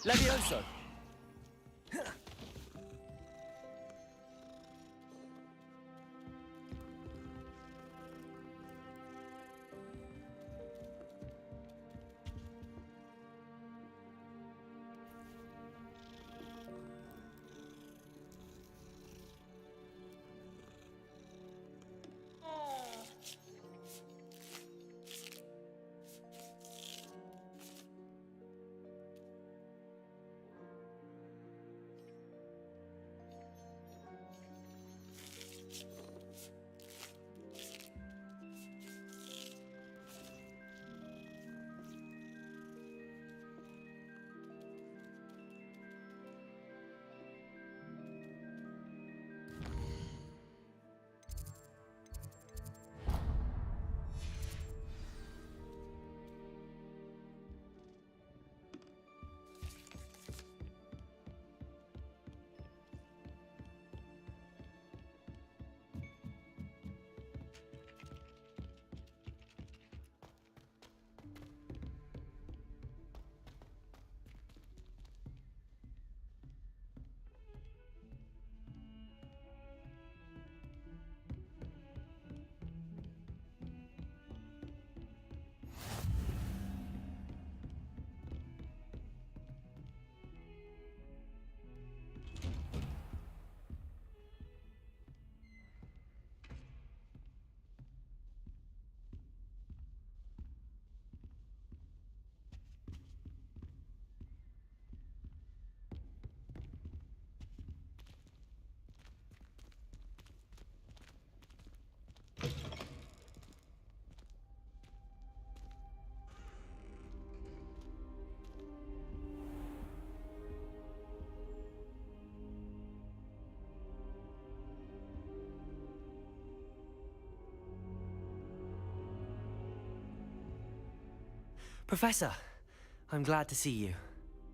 Levioso! Professor, I'm glad to see you.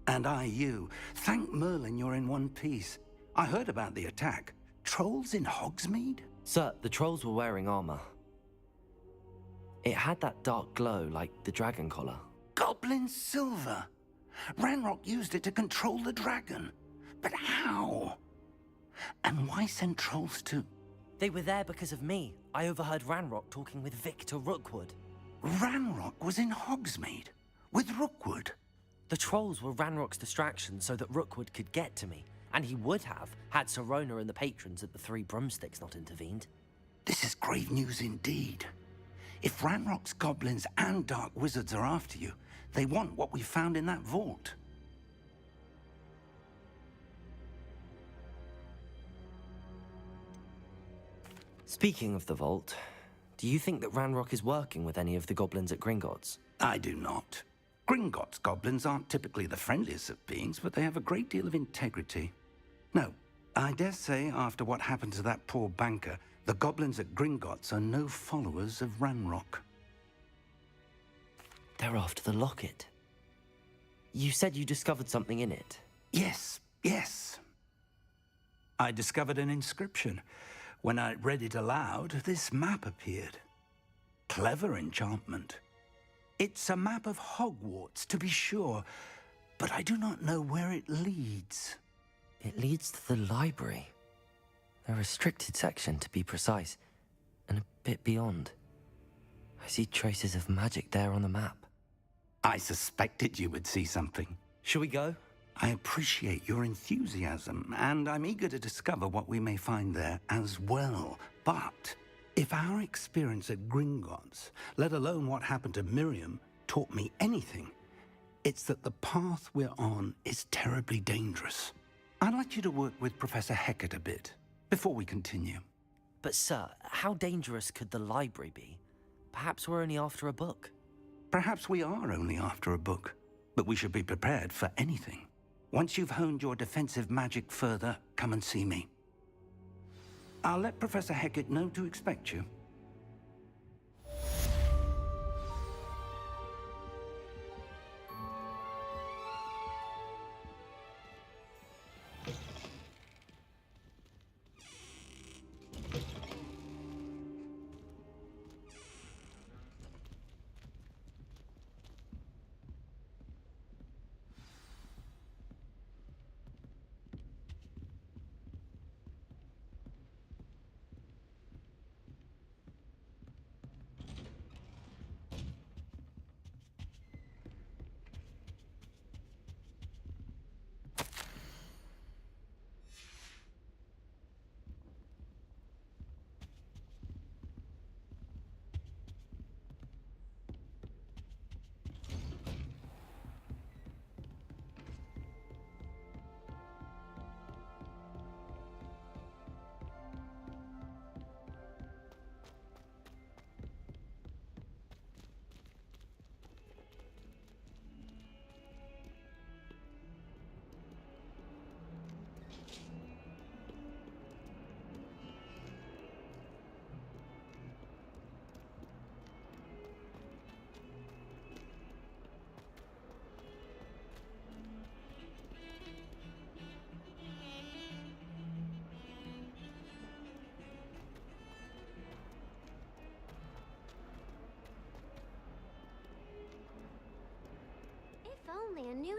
And I you. Thank Merlin you're in one piece. I heard about the attack. Trolls in Hogsmeade? Sir, the trolls were wearing armor. It had that dark glow like the dragon collar. Goblin silver! Ranrock used it to control the dragon. But how? And why send trolls to... They were there because of me. I overheard Ranrock talking with Victor Rookwood. Ranrock was in Hogsmeade? With Rookwood? The trolls were Ranrock's distraction so that Rookwood could get to me. And he would have, had Sirona and the patrons at the Three Broomsticks not intervened. This is grave news indeed. If Ranrock's goblins and dark wizards are after you, they want what we found in that vault. Speaking of the vault, do you think that Ranrock is working with any of the goblins at Gringotts? I do not. Gringotts goblins aren't typically the friendliest of beings, but they have a great deal of integrity. No, I dare say after what happened to that poor banker, the goblins at Gringotts are no followers of Ranrock. They're after the locket. You said you discovered something in it. Yes. I discovered an inscription. When I read it aloud, this map appeared. Clever enchantment. It's a map of Hogwarts, to be sure, but I do not know where it leads. It leads to the library. A restricted section, to be precise, and a bit beyond. I see traces of magic there on the map. I suspected you would see something. Shall we go? I appreciate your enthusiasm, and I'm eager to discover what we may find there as well. But if our experience at Gringotts, let alone what happened to Miriam, taught me anything, it's that the path we're on is terribly dangerous. I'd like you to work with Professor Hecat a bit before we continue. But sir, how dangerous could the library be? Perhaps we're only after a book. Perhaps we are only after a book, but we should be prepared for anything. Once you've honed your defensive magic further, come and see me. I'll let Professor Hecat know to expect you.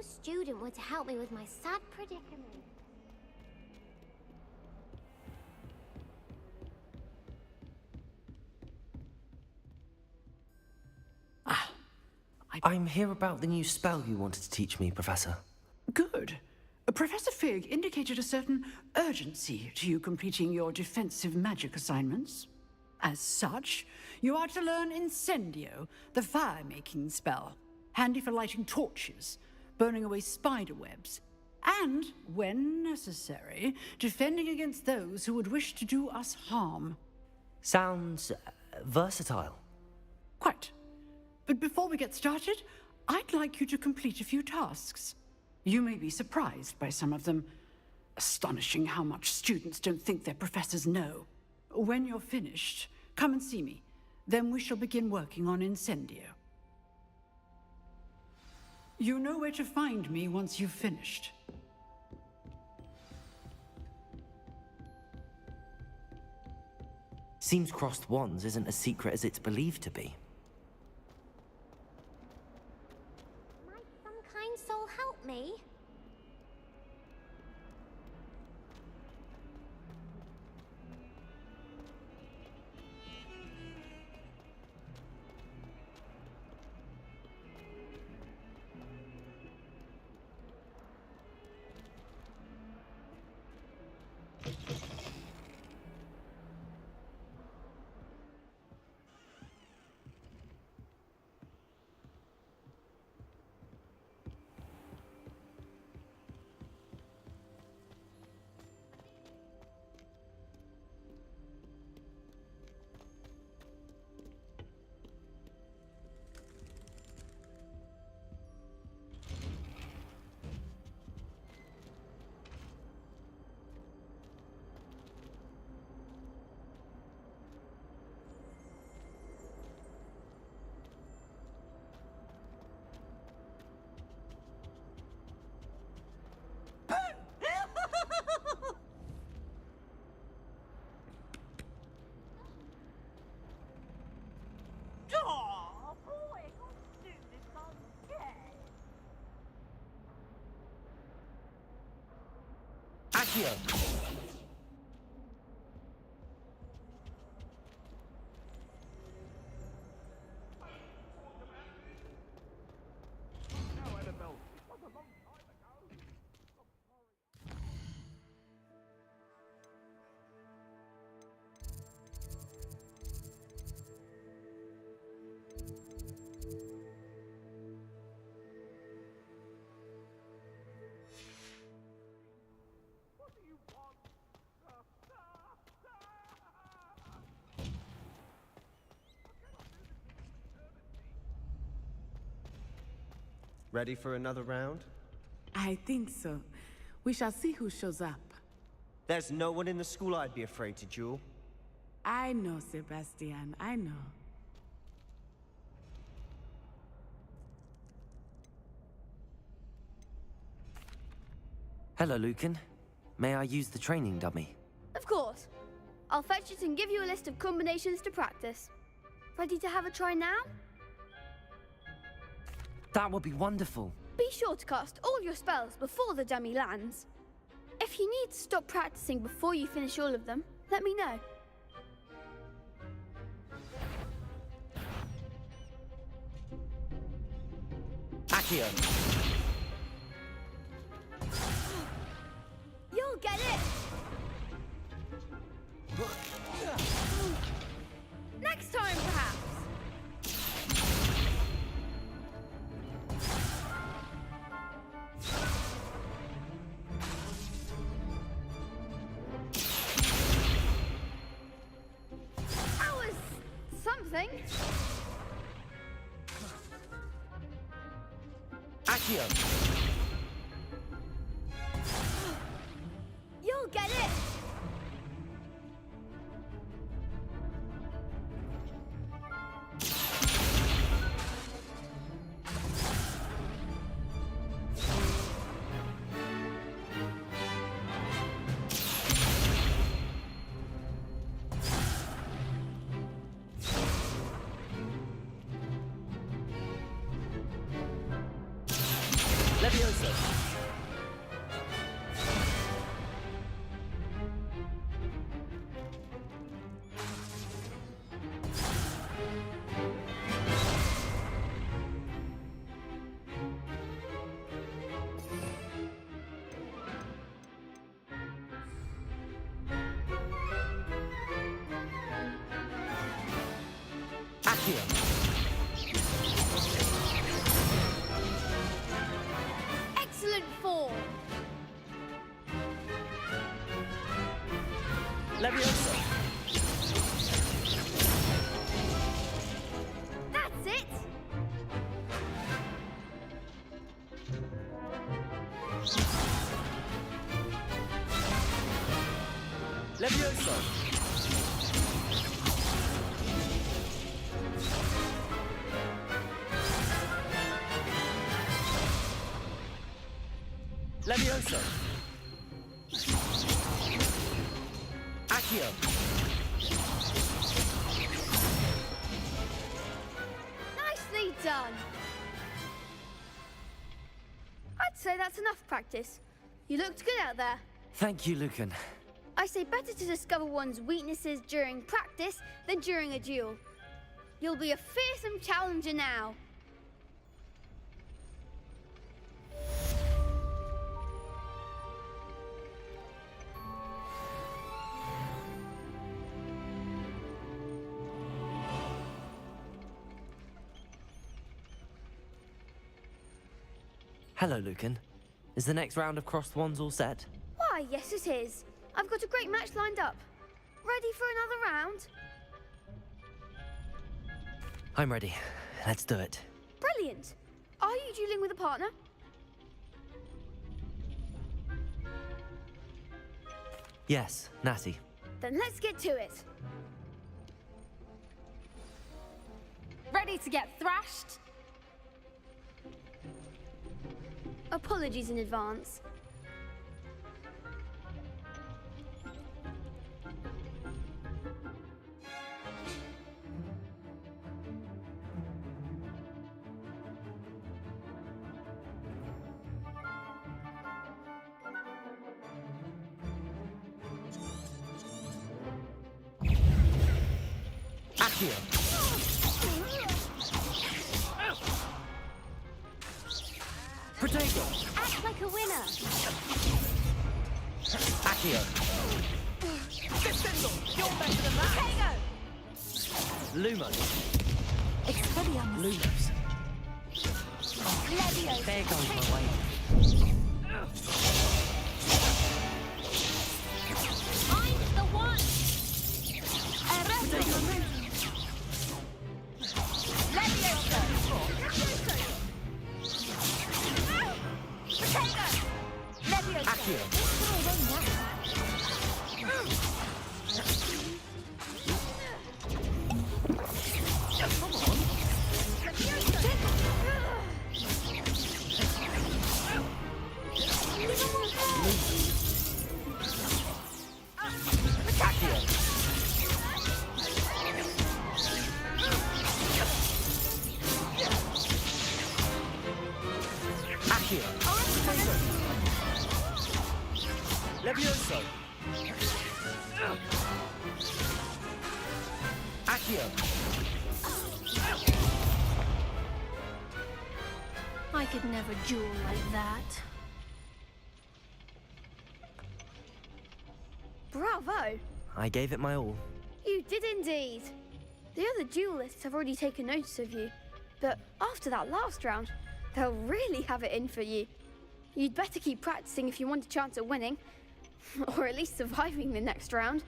a student were to help me with my sad predicament. I'm here about the new spell you wanted to teach me, Professor. Good. Professor Fig indicated a certain urgency to you completing your defensive magic assignments. As such, you are to learn Incendio, the fire-making spell, handy for lighting torches, burning away spider webs, and, when necessary, defending against those who would wish to do us harm. Sounds versatile. Quite. But before we get started, I'd like you to complete a few tasks. You may be surprised by some of them. Astonishing how much students don't think their professors know. When you're finished, come and see me. Then we shall begin working on Incendio. You know where to find me once you've finished. Seems crossed wands isn't as secret as it's believed to be. Might some kind soul help me? Accio! Ready for another round? I think so. We shall see who shows up. There's no one in the school I'd be afraid to duel. I know, Sebastian, I know. Hello, Lucan. May I use the training dummy? Of course. I'll fetch it and give you a list of combinations to practice. Ready to have a try now? That would be wonderful. Be sure to cast all your spells before the dummy lands. If you need to stop practicing before you finish all of them, let me know. Accio! You'll get it! Next time, perhaps! That was something. Accio! You'll get it! Let's Levioso! Accio! Excellent form! Levioso! That's it! Levioso! Levioso! Accio! Nicely done! I'd say that's enough practice. You looked good out there. Thank you, Lucan. I say better to discover one's weaknesses during practice than during a duel. You'll be a fearsome challenger now. Hello, Lucan. Is the next round of crossed wands all set? Why, yes it is. I've got a great match lined up. Ready for another round? I'm ready. Let's do it. Brilliant. Are you dueling with a partner? Yes, Natty. Then let's get to it. Ready to get thrashed? Apologies in advance. Accio! Protego! Act like a winner. Accio! Defendo! You're better than that! Lumos! Expelliarmus. Lumos! Levioso. There goes my way. I'm the one. Errato. Levioso. Potato. Levioso. Accio! Accio! Levioso! Accio! I could never duel like that. Bravo! I gave it my all. You did indeed. The other duelists have already taken notice of you, but after that last round, they'll really have it in for you. You'd better keep practicing if you want a chance at winning, or at least surviving the next round.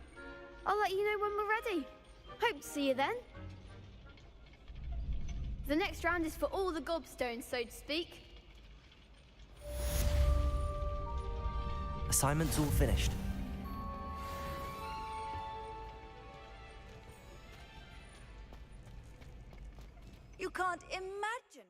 I'll let you know when we're ready. Hope to see you then. The next round is for all the gobstones, so to speak. Assignment's all finished. You can't imagine.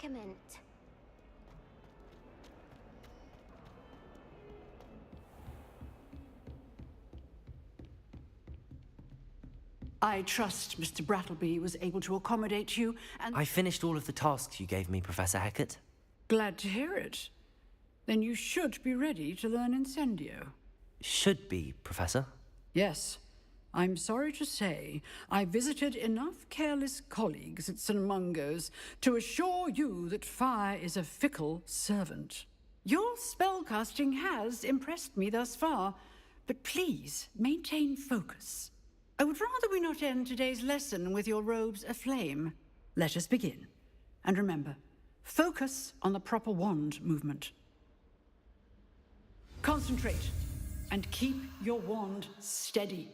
predicament. I trust Mr. Brattleby was able to accommodate you, and I finished all of the tasks you gave me, Professor Hecat. glad to hear it. Then you should be ready to learn Incendio. Should be, Professor. Yes. I'm sorry to say, I visited enough careless colleagues at St. Mungo's to assure you that fire is a fickle servant. Your spellcasting has impressed me thus far, but please maintain focus. I would rather we not end today's lesson with your robes aflame. Let us begin. And remember, focus on the proper wand movement. Concentrate, and keep your wand steady.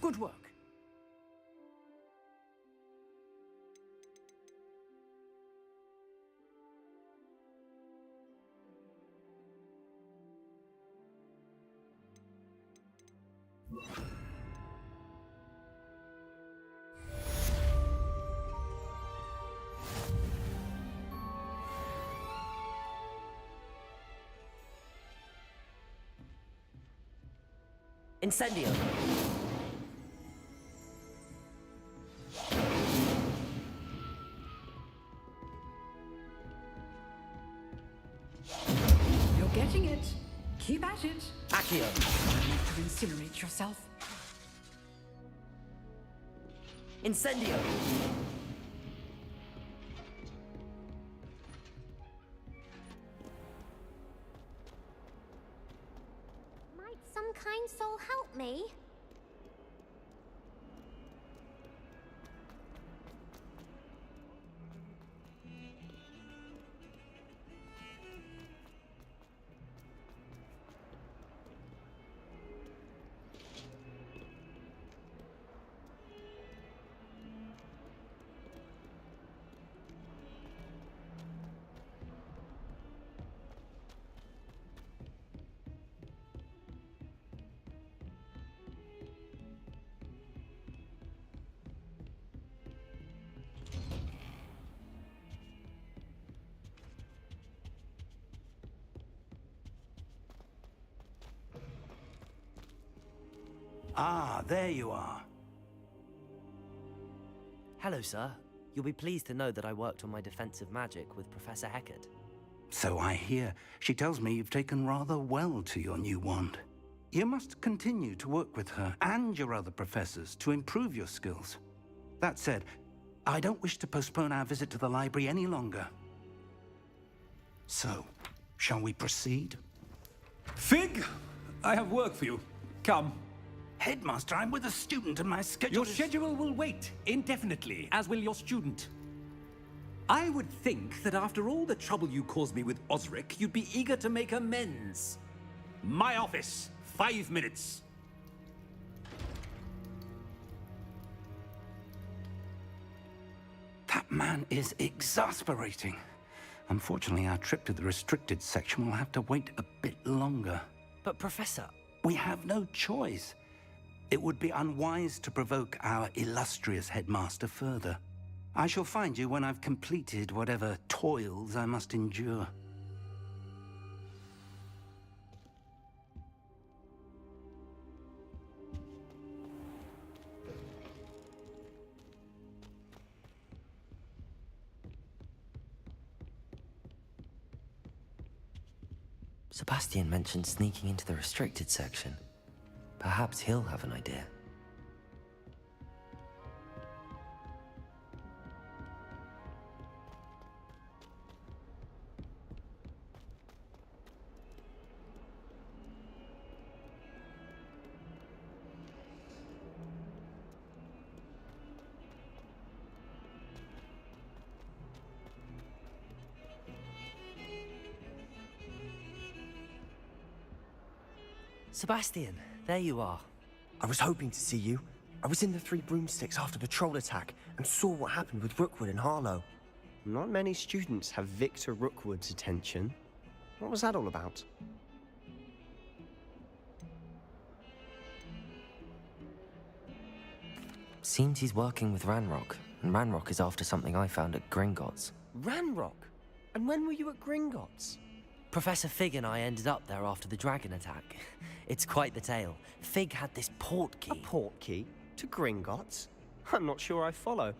Good work. Incendio! You're getting it. Keep at it. Accio! You need to incinerate yourself. Incendio! Might some kind soul help me? Ah, there you are. Hello, sir. You'll be pleased to know that I worked on my defensive magic with Professor Hecat. So I hear. She tells me you've taken rather well to your new wand. You must continue to work with her and your other professors to improve your skills. That said, I don't wish to postpone our visit to the library any longer. So, shall we proceed? Fig, I have work for you. Come. Headmaster, I'm with a student and my schedule Your is... schedule will wait indefinitely, as will your student. I would think that after all the trouble you caused me with Osric, you'd be eager to make amends. My office, 5 minutes. That man is exasperating. Unfortunately, our trip to the restricted section will have to wait a bit longer. But, Professor... We have no choice. It would be unwise to provoke our illustrious headmaster further. I shall find you when I've completed whatever toils I must endure. Sebastian mentioned sneaking into the restricted section. Perhaps he'll have an idea. Sebastian, there you are. I was hoping to see you. I was in the Three Broomsticks after the troll attack and saw what happened with Rookwood and Harlow. Not many students have Victor Rookwood's attention. What was that all about? Seems he's working with Ranrock, and Ranrock is after something I found at Gringotts. Ranrock? And when were you at Gringotts? Professor Fig and I ended up there after the dragon attack. It's quite the tale. Fig had this port key. A port key? To Gringotts? I'm not sure I follow.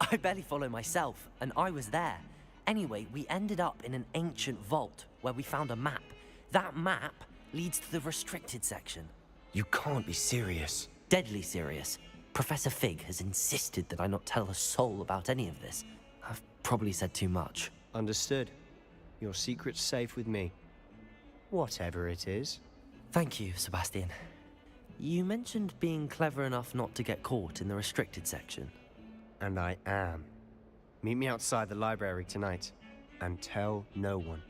I barely follow myself, and I was there. Anyway, we ended up in an ancient vault where we found a map. That map leads to the restricted section. You can't be serious. Deadly serious. Professor Fig has insisted that I not tell a soul about any of this. I've probably said too much. Understood. Your secret's safe with me. Whatever it is. Thank you, Sebastian. You mentioned being clever enough not to get caught in the restricted section. And I am. Meet me outside the library tonight, and tell no one.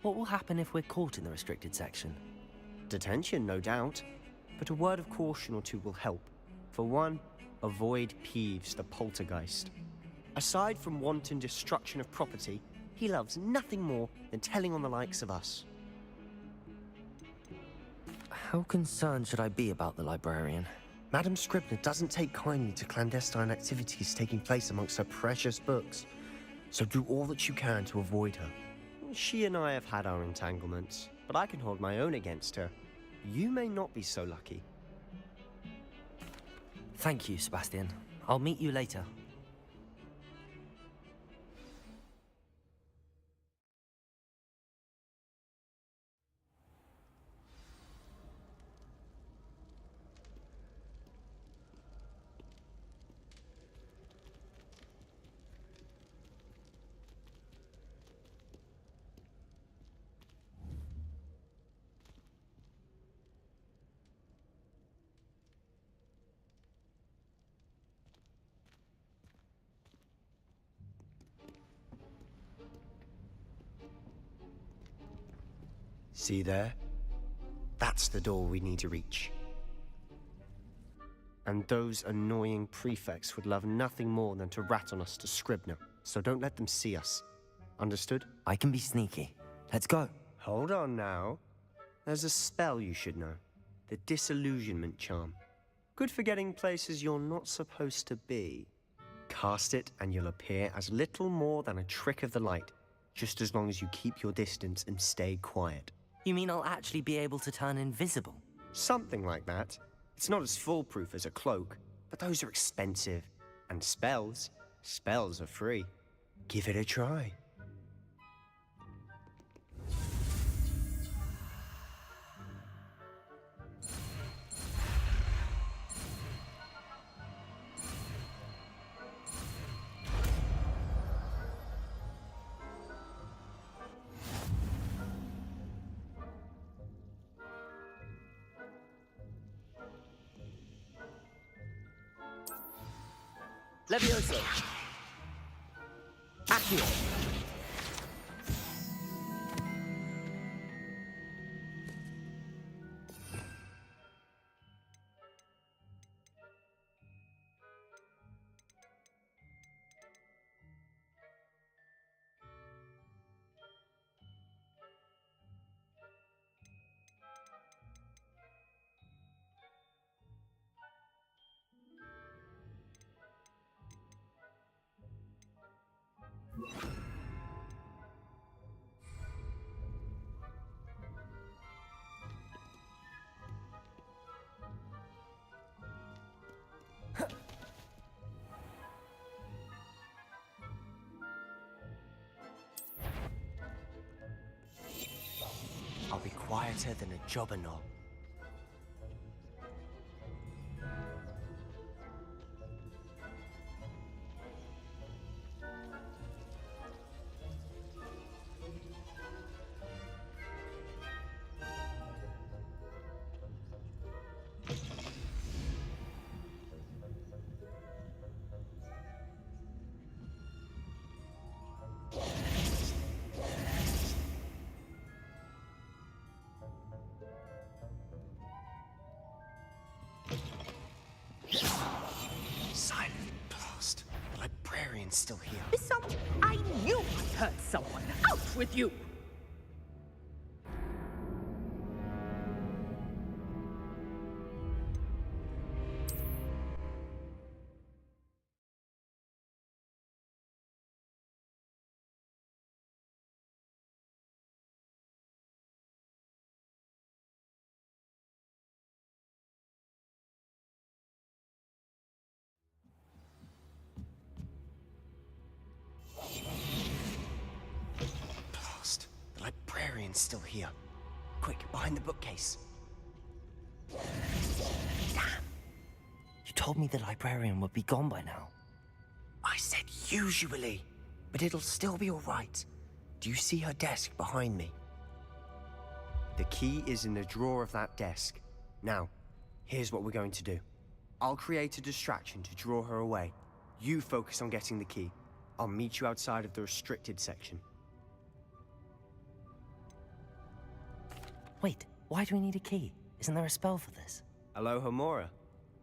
What will happen if we're caught in the restricted section? Detention, no doubt. But a word of caution or two will help. For one, avoid Peeves, the poltergeist. Aside from wanton destruction of property, he loves nothing more than telling on the likes of us. How concerned should I be about the librarian? Madame Scribner doesn't take kindly to clandestine activities taking place amongst her precious books, so do all that you can to avoid her. She and I have had our entanglements, but I can hold my own against her. You may not be so lucky. Thank you, Sebastian. I'll meet you later. See there? That's the door we need to reach. And those annoying prefects would love nothing more than to rat on us to Scribner, so don't let them see us. Understood? I can be sneaky. Let's go. Hold on now. There's a spell you should know. The Disillusionment Charm. Good for getting places you're not supposed to be. Cast it and you'll appear as little more than a trick of the light, just as long as you keep your distance and stay quiet. You mean I'll actually be able to turn invisible? Something like that. It's not as foolproof as a cloak, but those are expensive. And spells are free. Give it a try. Levioso! Accio! I'll be quieter than a jobberknoll. still here. I knew I heard someone. Out with you! Blast. The librarian's still here. Quick, behind the bookcase. Damn. You told me the librarian would be gone by now. I said usually, but it'll still be all right. Do you see her desk behind me? The key is in the drawer of that desk. Now, here's what we're going to do. I'll create a distraction to draw her away. You focus on getting the key. I'll meet you outside of the restricted section. Wait, why do we need a key? Isn't there a spell for this? Alohomora.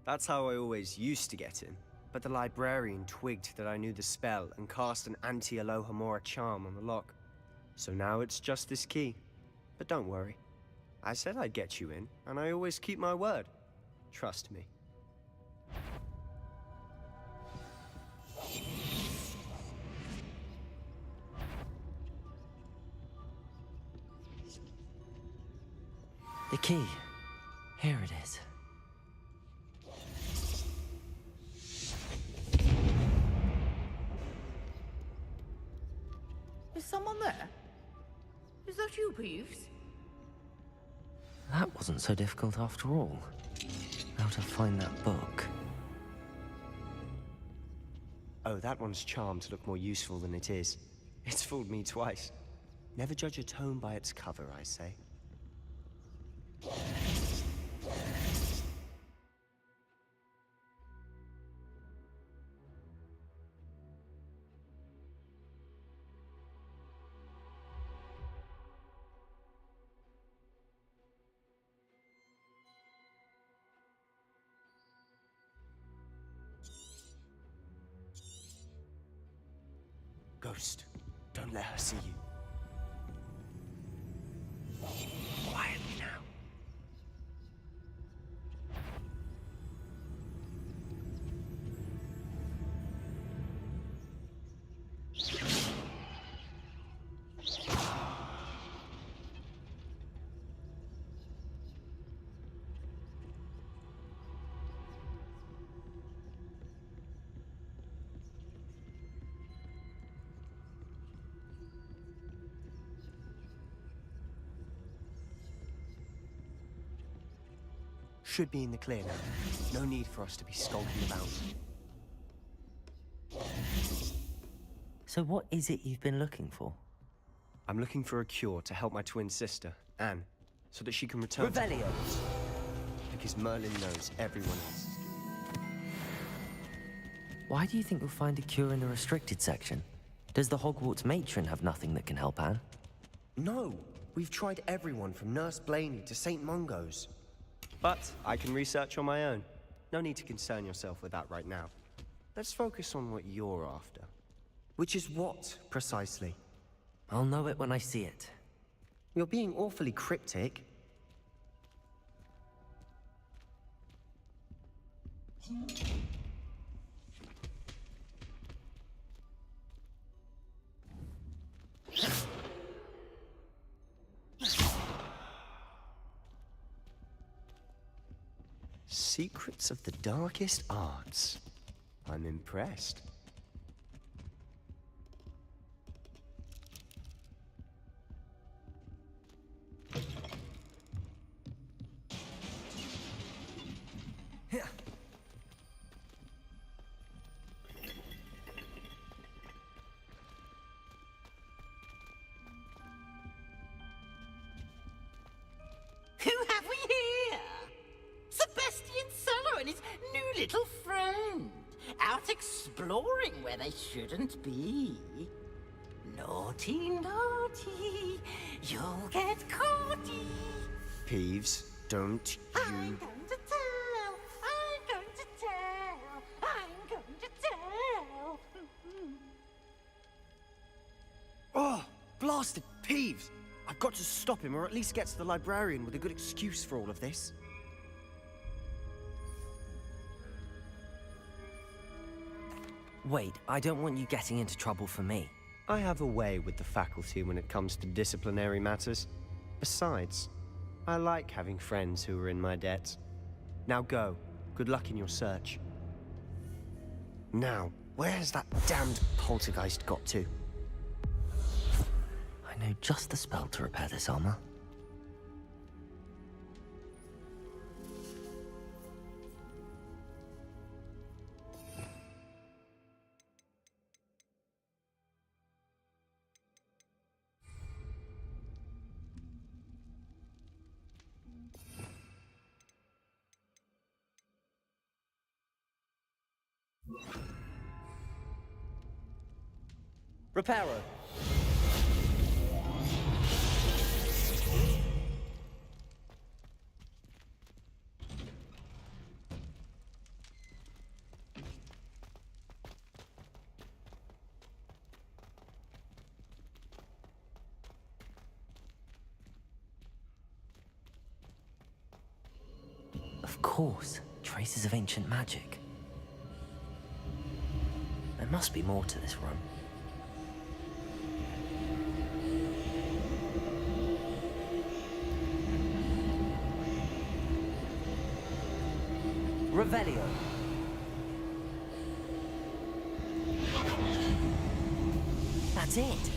That's how I always used to get in. But the librarian twigged that I knew the spell and cast an anti-Alohomora charm on the lock. So now it's just this key. But don't worry. I said I'd get you in, and I always keep my word. Trust me. The key. Here it is. Is someone there? Is that you, Peeves? That wasn't so difficult after all. How to find that book. Oh, that one's charmed to look more useful than it is. It's fooled me twice. Never judge a tome by its cover, I say. Ghost, don't let her see you. Quietly now. Should be in the clear now. No need for us to be skulking about. So what is it you've been looking for? I'm looking for a cure to help my twin sister, Anne, so that she can return Revelio! Because Merlin knows everyone else. Why do you think you'll find a cure in the restricted section? Does the Hogwarts matron have nothing that can help Anne? No! We've tried everyone from Nurse Blaney to St. Mungo's. But I can research on my own. No need to concern yourself with that right now. Let's focus on what you're after. Which is what, precisely? I'll know it when I see it. You're being awfully cryptic. Secrets of the darkest arts. I'm impressed. Who have we here? Sebastian Solo and his new little friend, out exploring where they shouldn't be. Naughty, naughty, you'll get caughty. Peeves, don't I'm you... going to tell, I'm going to tell, I'm going to tell. bastard Peeves! I've got to stop him, or at least get to the librarian with a good excuse for all of this. Wait, I don't want you getting into trouble for me. I have a way with the faculty when it comes to disciplinary matters. Besides, I like having friends who are in my debt. Now go. Good luck in your search. Now, where has that damned poltergeist got to? I know just the spell to repair this armor. Reparo. Of course, traces of ancient magic. There must be more to this room. Revelio. That's it.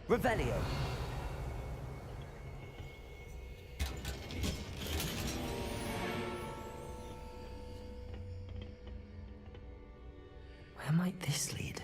Revelio. Where might this lead?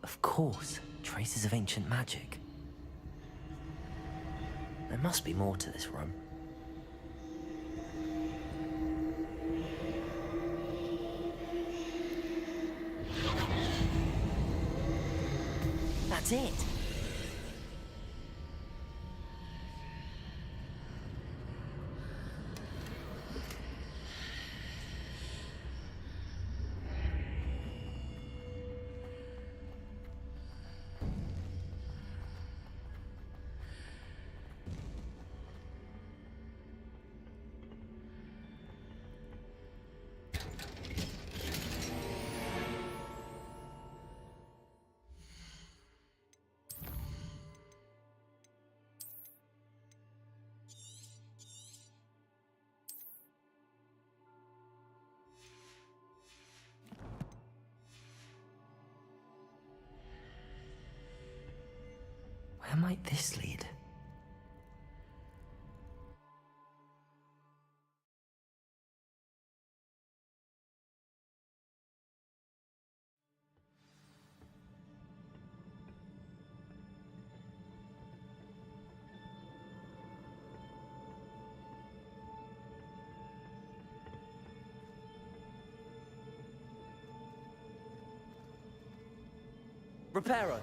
Of course, traces of ancient magic. There must be more to this room. That's it. Where might this lead? Reparo.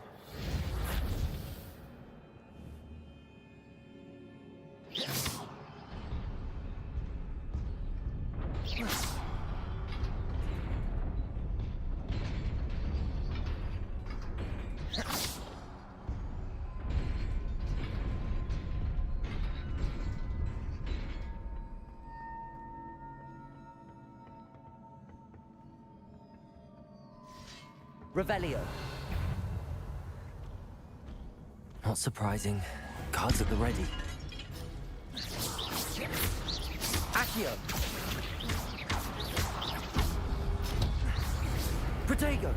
Revelio. Not surprising. Cards at the ready. Accio. Protego.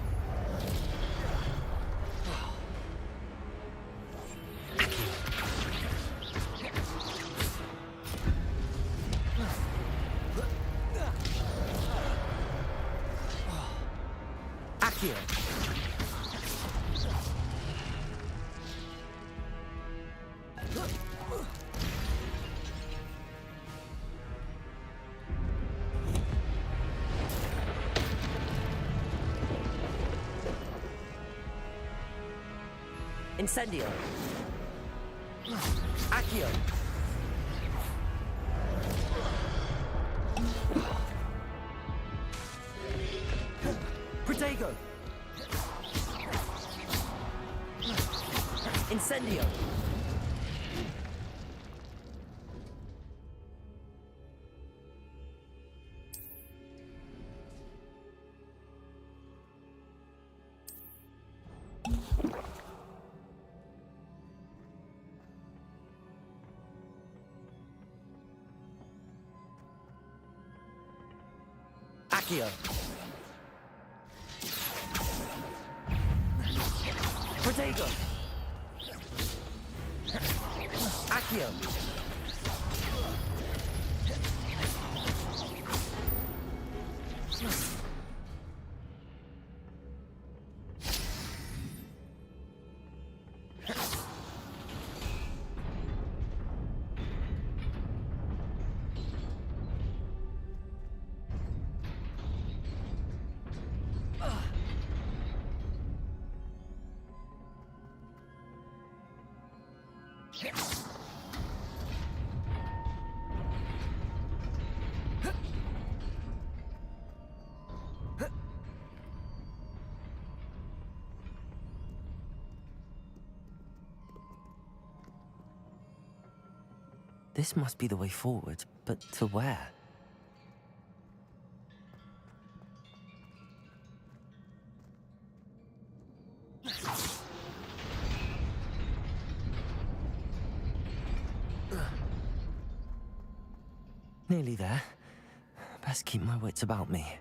Accio. Incendio. Accio. Protego. Incendio. Accio. Protego. Accio. This must be the way forward, but to where? Nearly there. Best keep my wits about me.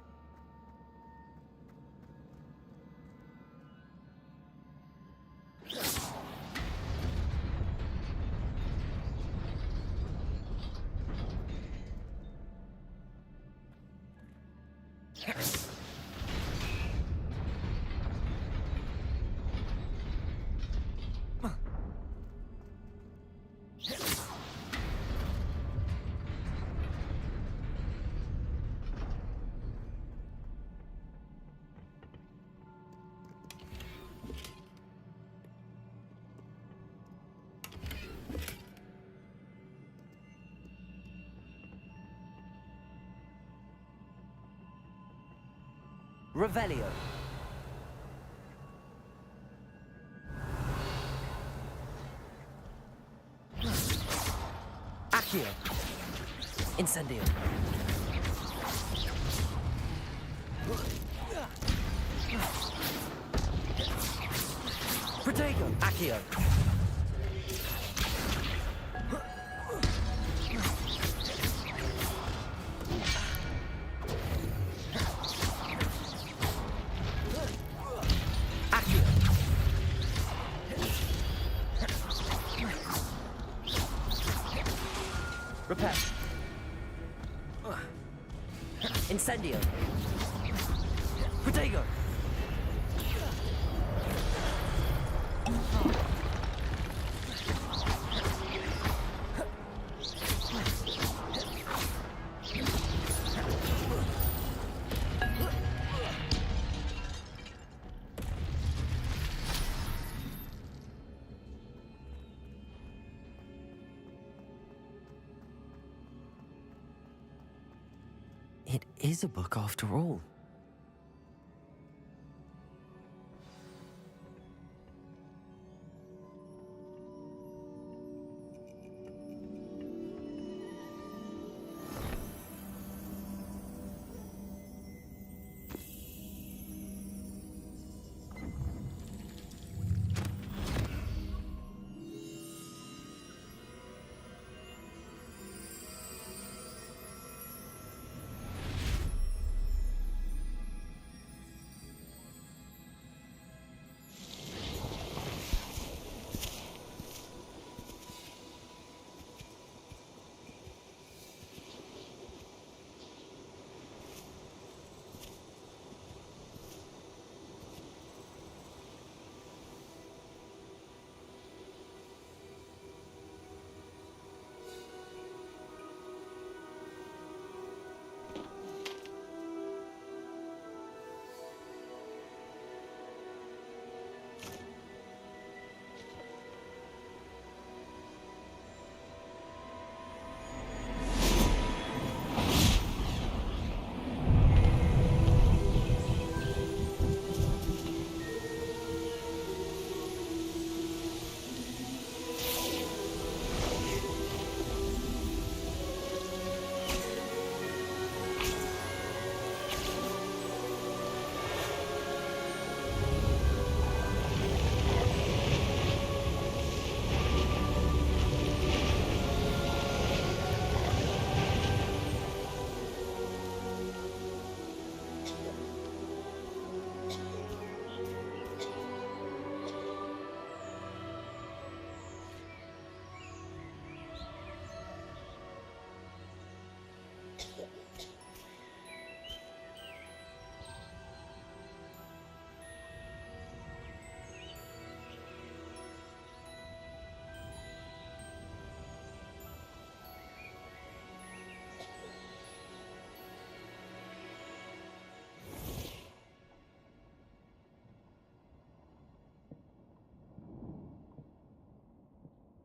Revelio. Accio. Incendio. Protego. Accio. Repair. Incendio. Protego. It is a book after all.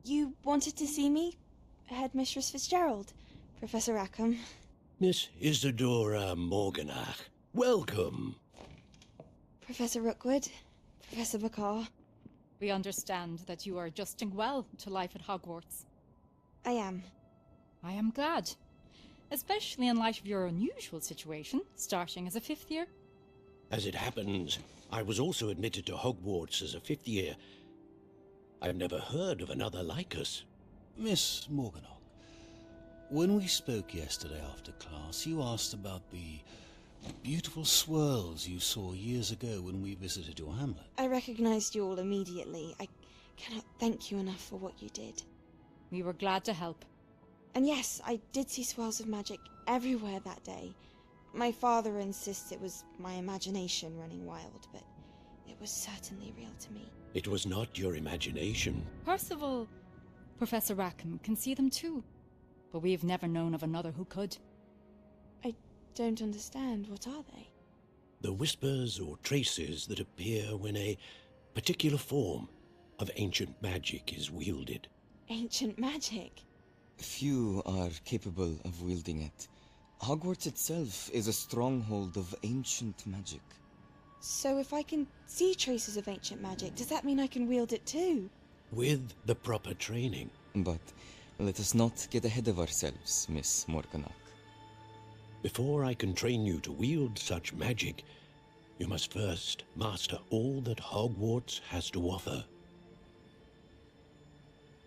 You wanted to see me? Headmistress Fitzgerald, Professor Rackham. Miss Isadora Morganach, welcome. Professor Rookwood, Professor Bakar. We understand that you are adjusting well to life at Hogwarts. I am. I am glad. Especially in light of your unusual situation, starting as a 5th year. As it happens, I was also admitted to Hogwarts as a 5th year. I've never heard of another like us. Miss Morganach, when we spoke yesterday after class, you asked about the beautiful swirls you saw years ago when we visited your hamlet. I recognized you all immediately. I cannot thank you enough for what you did. We were glad to help. And yes, I did see swirls of magic everywhere that day. My father insists it was my imagination running wild, but it was certainly real to me. It was not your imagination. Percival, Professor Rackham can see them too, but we've never known of another who could. I don't understand. What are they? The whispers or traces that appear when a particular form of ancient magic is wielded. Ancient magic? Few are capable of wielding it. Hogwarts itself is a stronghold of ancient magic. So if I can see traces of ancient magic, does that mean I can wield it too? With the proper training. But let us not get ahead of ourselves, Miss Morganach. Before I can train you to wield such magic, you must first master all that Hogwarts has to offer.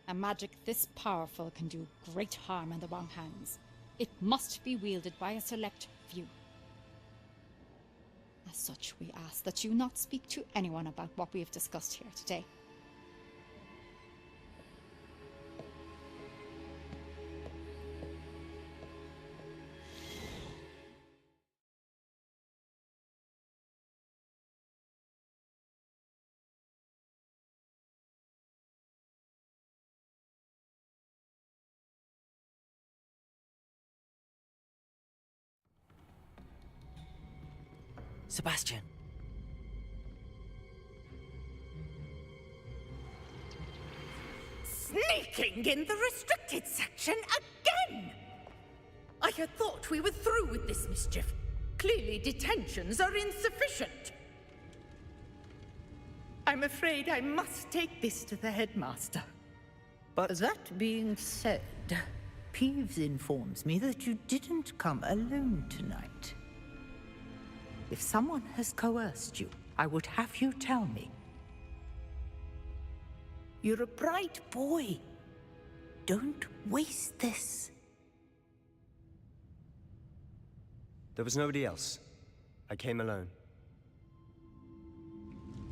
A magic this powerful can do great harm in the wrong hands. It must be wielded by a select few. As such, we ask that you not speak to anyone about what we have discussed here today. Sebastian. Sneaking in the restricted section again! I had thought we were through with this mischief. Clearly detentions are insufficient. I'm afraid I must take this to the headmaster. But that being said, Peeves informs me that you didn't come alone tonight. If someone has coerced you, I would have you tell me. You're a bright boy. Don't waste this. There was nobody else. I came alone.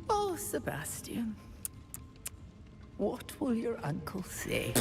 Oh, Sebastian. What will your uncle say?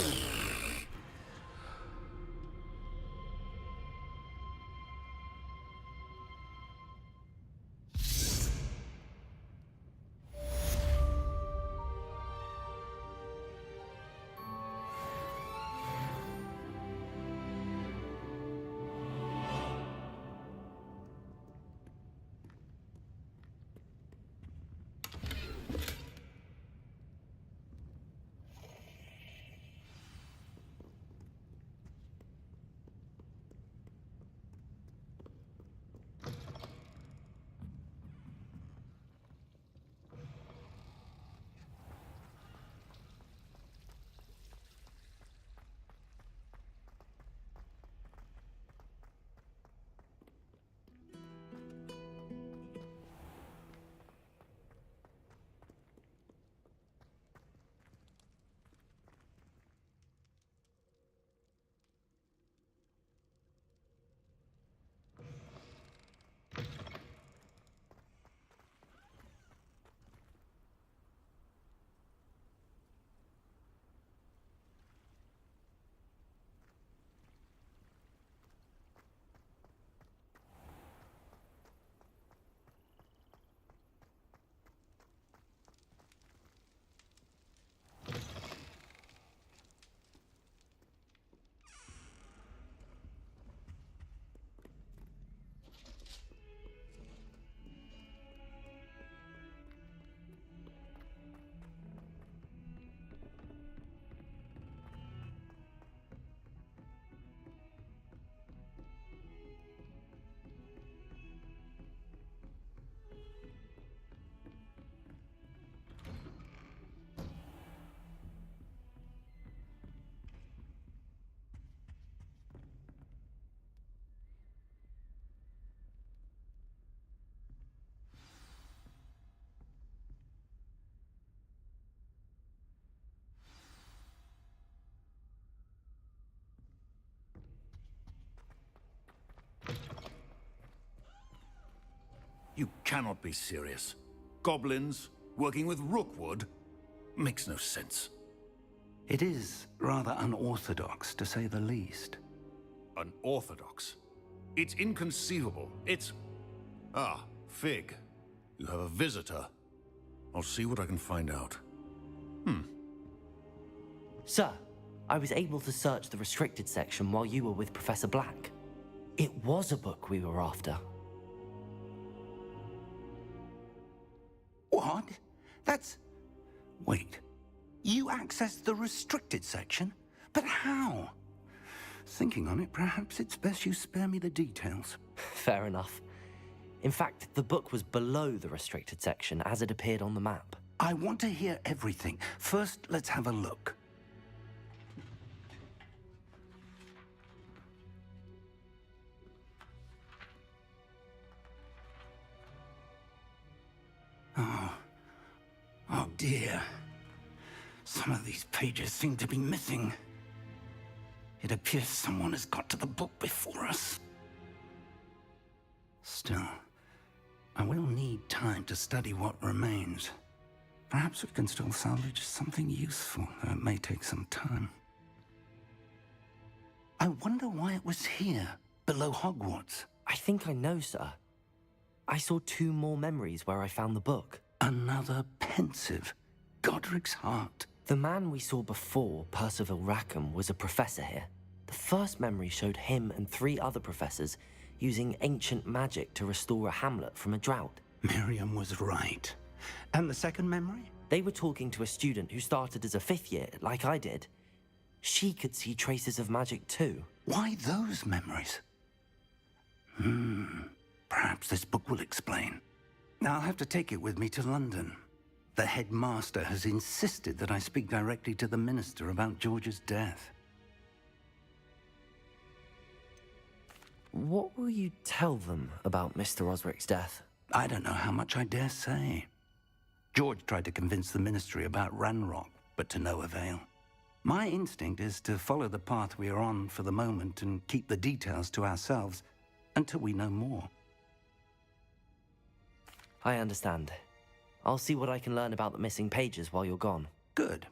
You cannot be serious. Goblins working with Rookwood? Makes no sense. It is rather unorthodox, to say the least. Unorthodox? It's inconceivable. It's... Ah, Fig. You have a visitor. I'll see what I can find out. Sir, I was able to search the restricted section while you were with Professor Black. It was a book we were after. What? That's... Wait. You accessed the restricted section? But how? Thinking on it, perhaps it's best you spare me the details. Fair enough. In fact, the book was below the restricted section as it appeared on the map. I want to hear everything. First, let's have a look. Oh dear. Some of these pages seem to be missing. It appears someone has got to the book before us. Still, I will need time to study what remains. Perhaps we can still salvage something useful, though it may take some time. I wonder why it was here, below Hogwarts. I think I know, sir. I saw 2 more memories where I found the book. Another pensive. Godric's heart. The man we saw before, Percival Rackham, was a professor here. The first memory showed him and 3 other professors using ancient magic to restore a hamlet from a drought. Miriam was right. And the second memory? They were talking to a student who started as a 5th year, like I did. She could see traces of magic too. Why those memories? Perhaps this book will explain. I'll have to take it with me to London. The headmaster has insisted that I speak directly to the minister about George's death. What will you tell them about Mr. Osric's death? I don't know how much I dare say. George tried to convince the ministry about Ranrock, but to no avail. My instinct is to follow the path we are on for the moment and keep the details to ourselves until we know more. I understand. I'll see what I can learn about the missing pages while you're gone. Good.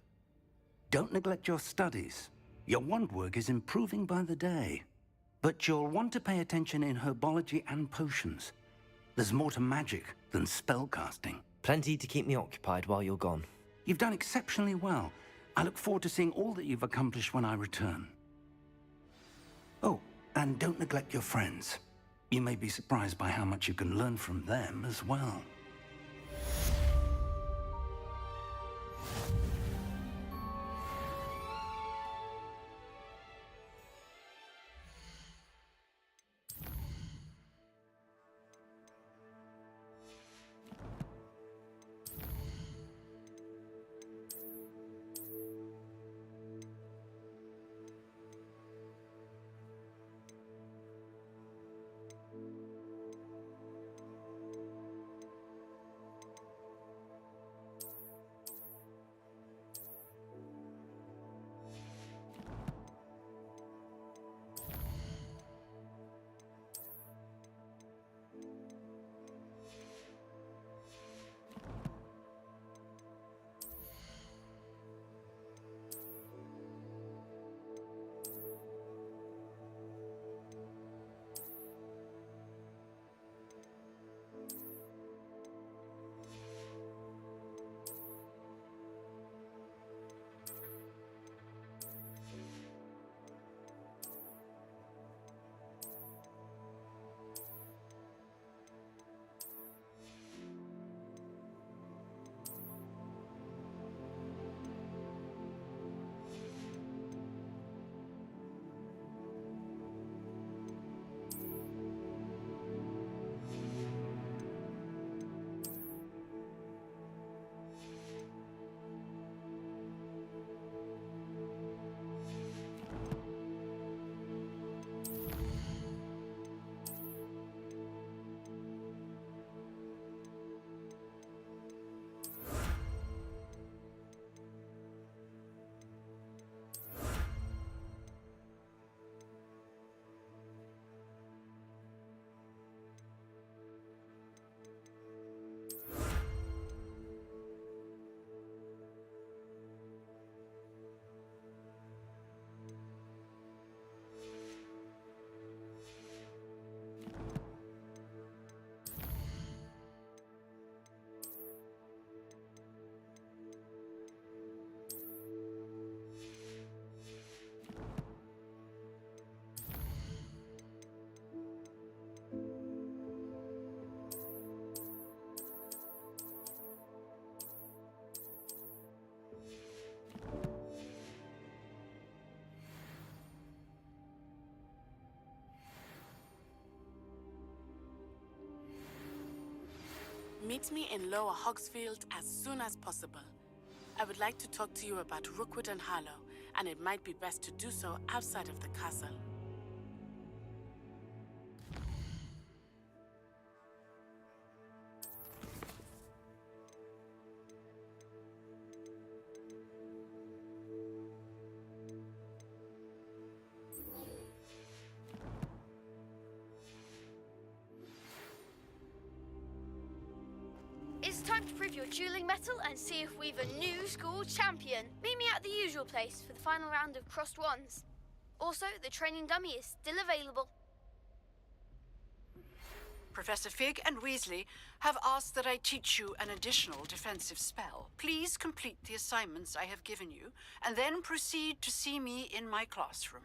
Don't neglect your studies. Your wand work is improving by the day. But you'll want to pay attention in herbology and potions. There's more to magic than spellcasting. Plenty to keep me occupied while you're gone. You've done exceptionally well. I look forward to seeing all that you've accomplished when I return. Oh, and don't neglect your friends. You may be surprised by how much you can learn from them as well. Meet me in Lower Hogsfield as soon as possible. I would like to talk to you about Rookwood and Harlow, and it might be best to do so outside of the castle. It's time to prove your dueling mettle and see if we've a new school champion. Meet me at the usual place for the final round of crossed wands. Also, the training dummy is still available. Professor Fig and Weasley have asked that I teach you an additional defensive spell. Please complete the assignments I have given you, and then proceed to see me in my classroom.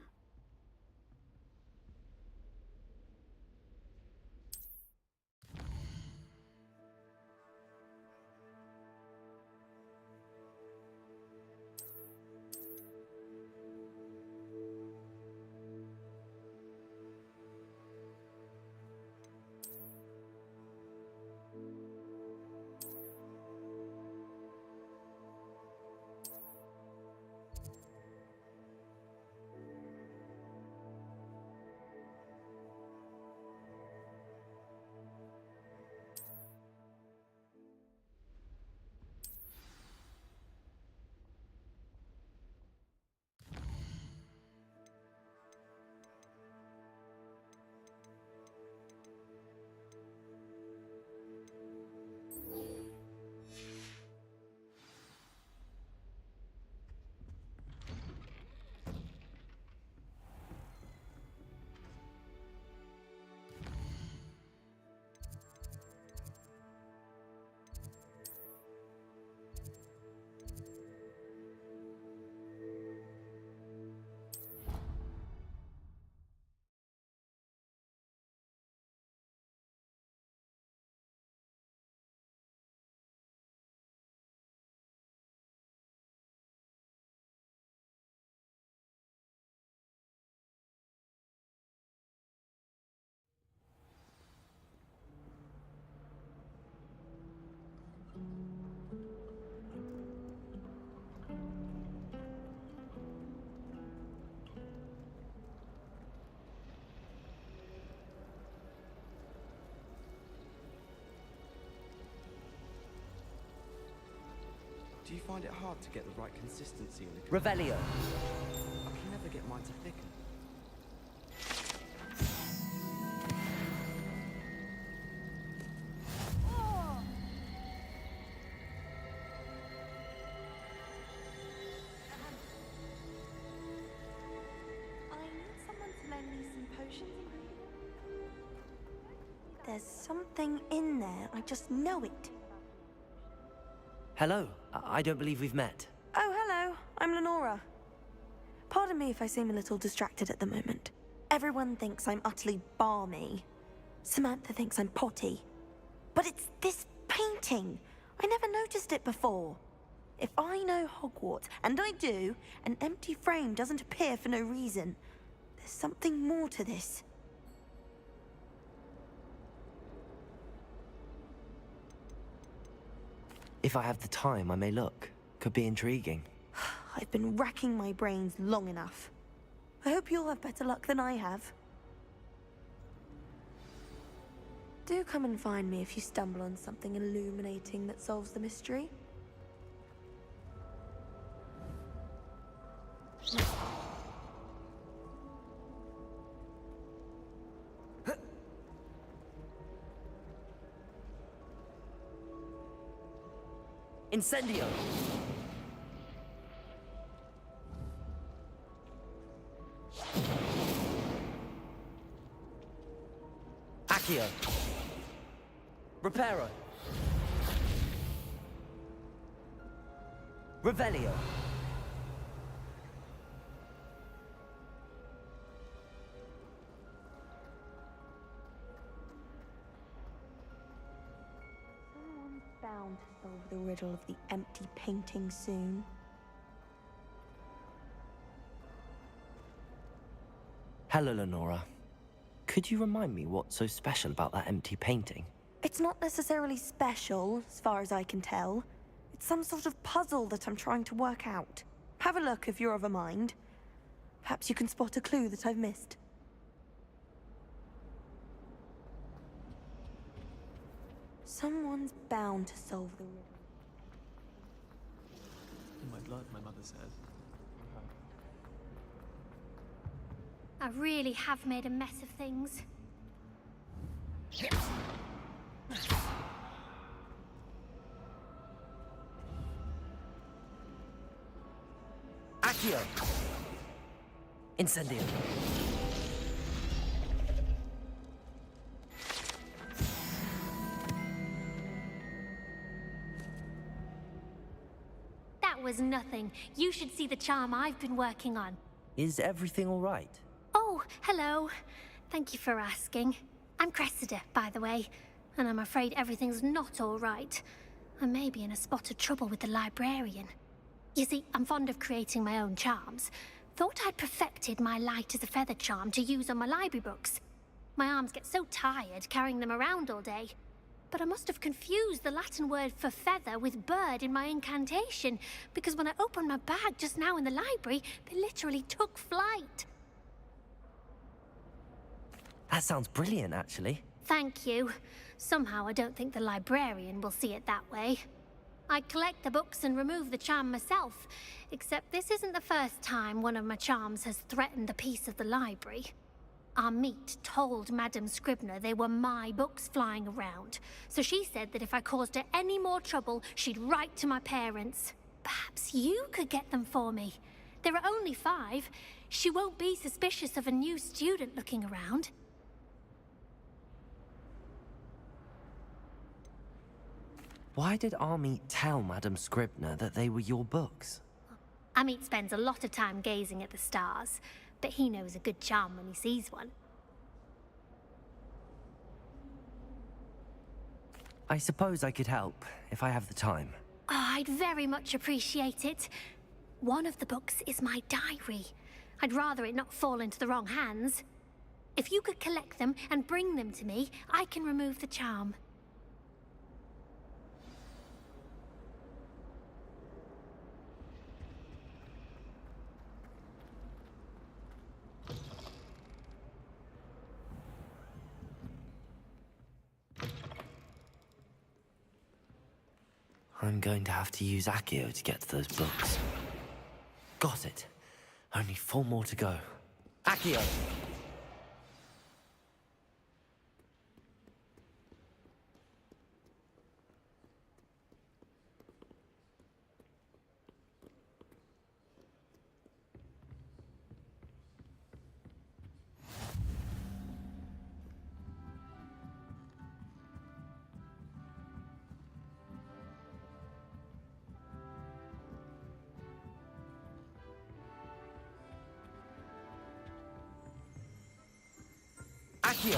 Do you find it hard to get the right consistency in the Revelio. I can never get mine to thicken. I need someone to lend me some potions. There's something in there. I just know it. Hello. I don't believe we've met. Oh, hello. I'm Lenora. Pardon me if I seem a little distracted at the moment. Everyone thinks I'm utterly balmy. Samantha thinks I'm potty. But it's this painting. I never noticed it before. If I know Hogwarts, and I do, an empty frame doesn't appear for no reason. There's something more to this. If I have the time, I may look. Could be intriguing. I've been racking my brains long enough. I hope you'll have better luck than I have. Do come and find me if you stumble on something illuminating that solves the mystery. Incendio. Accio. Reparo. Revelio. Someone's bound to solve the riddle of the empty painting soon. Hello, Lenora. Could you remind me what's so special about that empty painting? It's not necessarily special, as far as I can tell. It's some sort of puzzle that I'm trying to work out. Have a look if you're of a mind. Perhaps you can spot a clue that I've missed. Someone's bound to solve the riddle. In my blood, my mother says. I really have made a mess of things. Accio. Incendio. That was nothing. You should see the charm I've been working on. Is everything all right? Oh, hello. Thank you for asking. I'm Cressida, by the way, and I'm afraid everything's not all right. I may be in a spot of trouble with the librarian. You see, I'm fond of creating my own charms. Thought I'd perfected my light as a feather charm to use on my library books. My arms get so tired carrying them around all day. But I must have confused the Latin word for feather with bird in my incantation, because when I opened my bag just now in the library, they literally took flight. That sounds brilliant, actually. Thank you. Somehow I don't think the librarian will see it that way. I collect the books and remove the charm myself, except this isn't the first time one of my charms has threatened the peace of the library. Our meet told Madame Scribner they were my books flying around, so she said that if I caused her any more trouble, she'd write to my parents. Perhaps you could get them for me. There are only 5. She won't be suspicious of a new student looking around. Why did Army tell Madame Scribner that they were your books? Amit spends a lot of time gazing at the stars, but he knows a good charm when he sees one. I suppose I could help, if I have the time. Oh, I'd very much appreciate it. One of the books is my diary. I'd rather it not fall into the wrong hands. If you could collect them and bring them to me, I can remove the charm. I'm going to have to use Accio to get to those books. Got it. Only 4 more to go. Accio! Accio!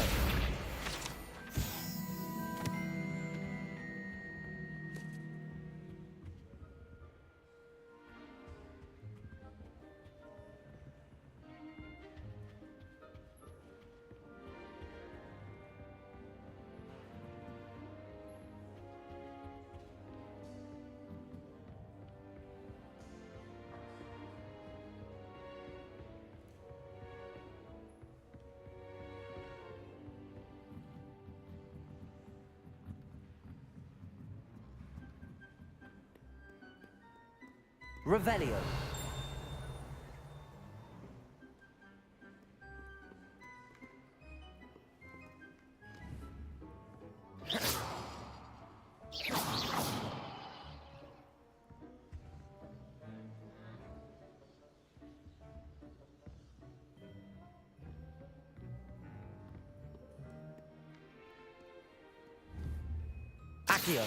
Revelio. Accio.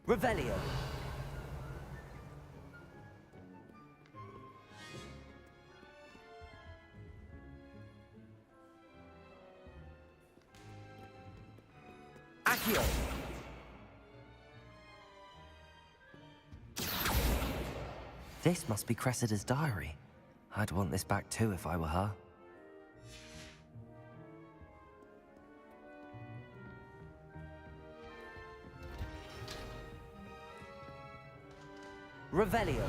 Revelio. Accio. This must be Cressida's diary. I'd want this back too if I were her. Revelio.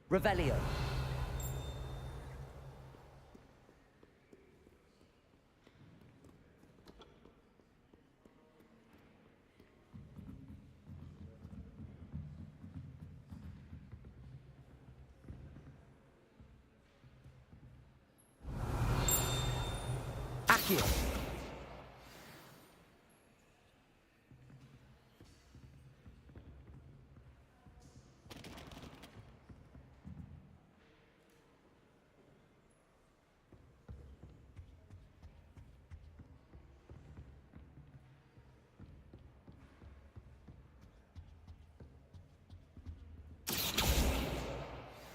Revelio. Accio.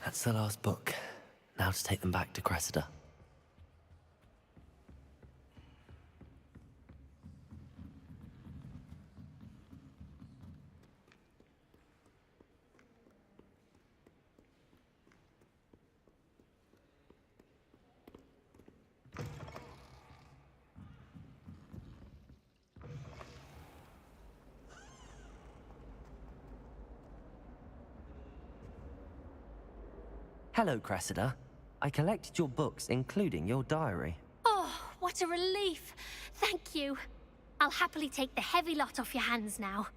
That's the last book. Now to take them back to Cressida. Hello, Cressida. I collected your books, including your diary. Oh, what a relief. Thank you. I'll happily take the heavy lot off your hands now.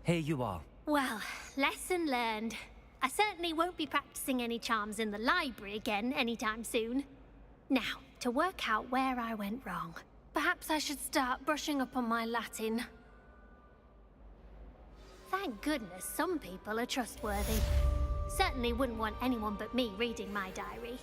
Here you are. Well, lesson learned. I certainly won't be practicing any charms in the library again anytime soon. Now, to work out where I went wrong. Perhaps I should start brushing up on my Latin. Thank goodness some people are trustworthy. Certainly wouldn't want anyone but me reading my diary.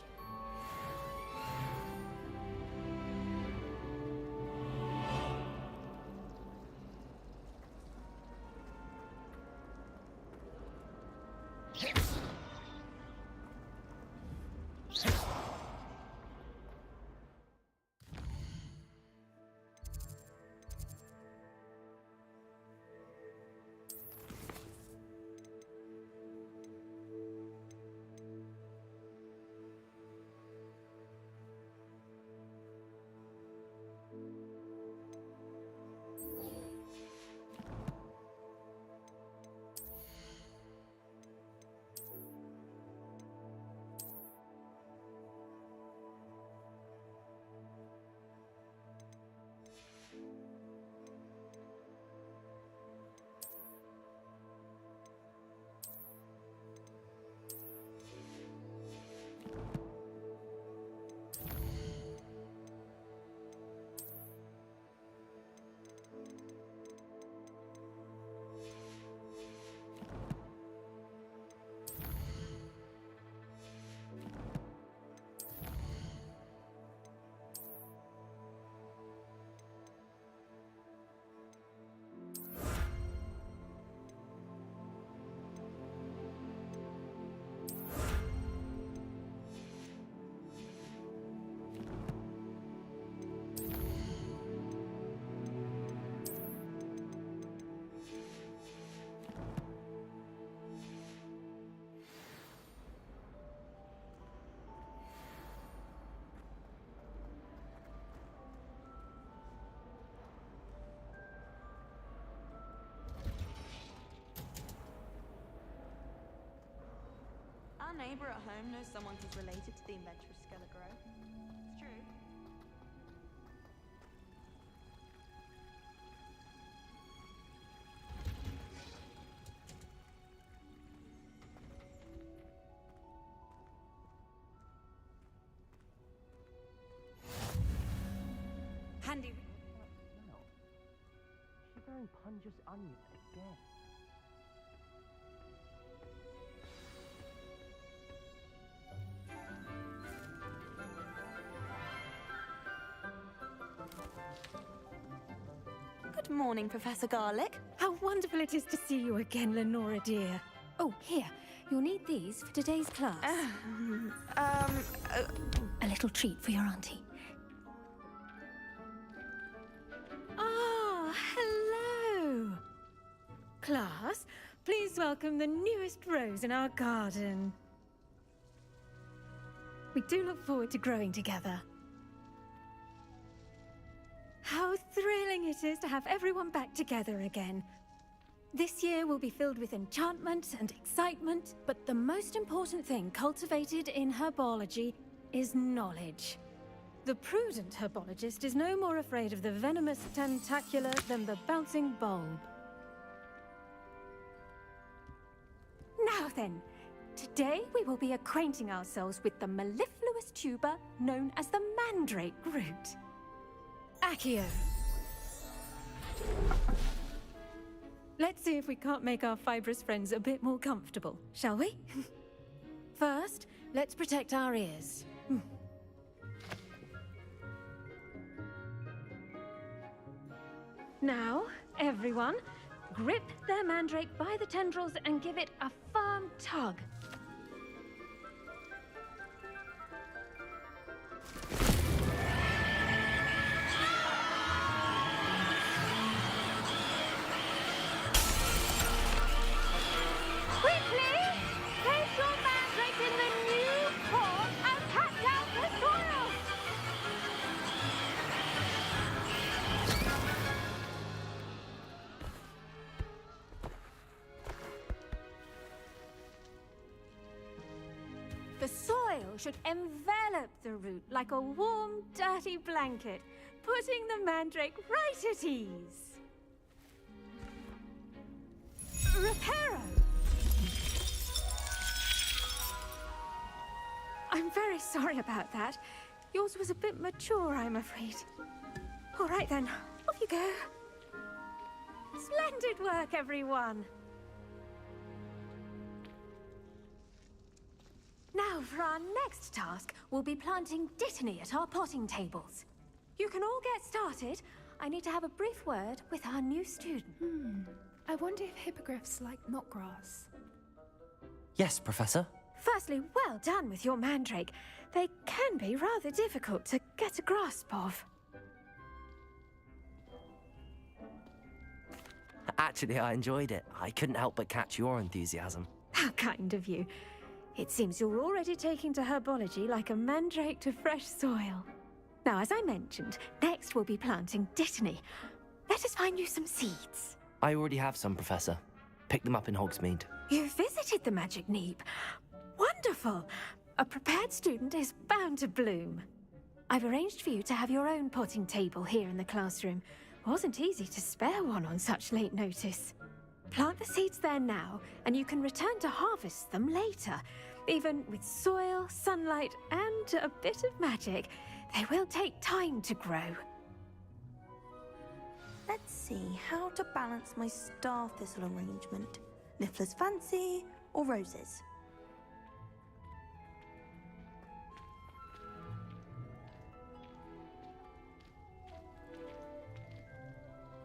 Our neighbour at home knows someone who's related to the inventor of Skelegro. It's true. Handy. No. Shivering Punja's onion again. Good morning, Professor Garlic. How wonderful it is to see you again, Lenora dear. Oh, here. You'll need these for today's class. A little treat for your auntie. Ah, hello. Class, please welcome the newest rose in our garden. We do look forward to growing together. How thrilling it is to have everyone back together again. This year will be filled with enchantment and excitement, but the most important thing cultivated in herbology is knowledge. The prudent herbologist is no more afraid of the venomous tentacula than the bouncing bulb. Now then, today we will be acquainting ourselves with the mellifluous tuber known as the mandrake root. Accio. Let's see if we can't make our fibrous friends a bit more comfortable, shall we? First, let's protect our ears. Now, everyone, grip their mandrake by the tendrils and give it a firm tug. The soil should envelop the root like a warm, dirty blanket, putting the mandrake right at ease. Reparo! I'm very sorry about that. Yours was a bit mature, I'm afraid. All right then, off you go. Splendid work, everyone. Now, for our next task, we'll be planting Dittany at our potting tables. You can all get started. I need to have a brief word with our new student. I wonder if hippogriffs like knotgrass. Yes, Professor. Firstly, well done with your mandrake. They can be rather difficult to get a grasp of. Actually, I enjoyed it. I couldn't help but catch your enthusiasm. How kind of you. It seems you're already taking to herbology like a mandrake to fresh soil. Now, as I mentioned, next we'll be planting Dittany. Let us find you some seeds. I already have some, Professor. Picked them up in Hogsmeade. You visited the Magic Neep. Wonderful! A prepared student is bound to bloom. I've arranged for you to have your own potting table here in the classroom. Wasn't easy to spare one on such late notice. Plant the seeds there now, and you can return to harvest them later. Even with soil, sunlight, and a bit of magic, they will take time to grow. Let's see how to balance my star thistle arrangement. Niffler's fancy or roses?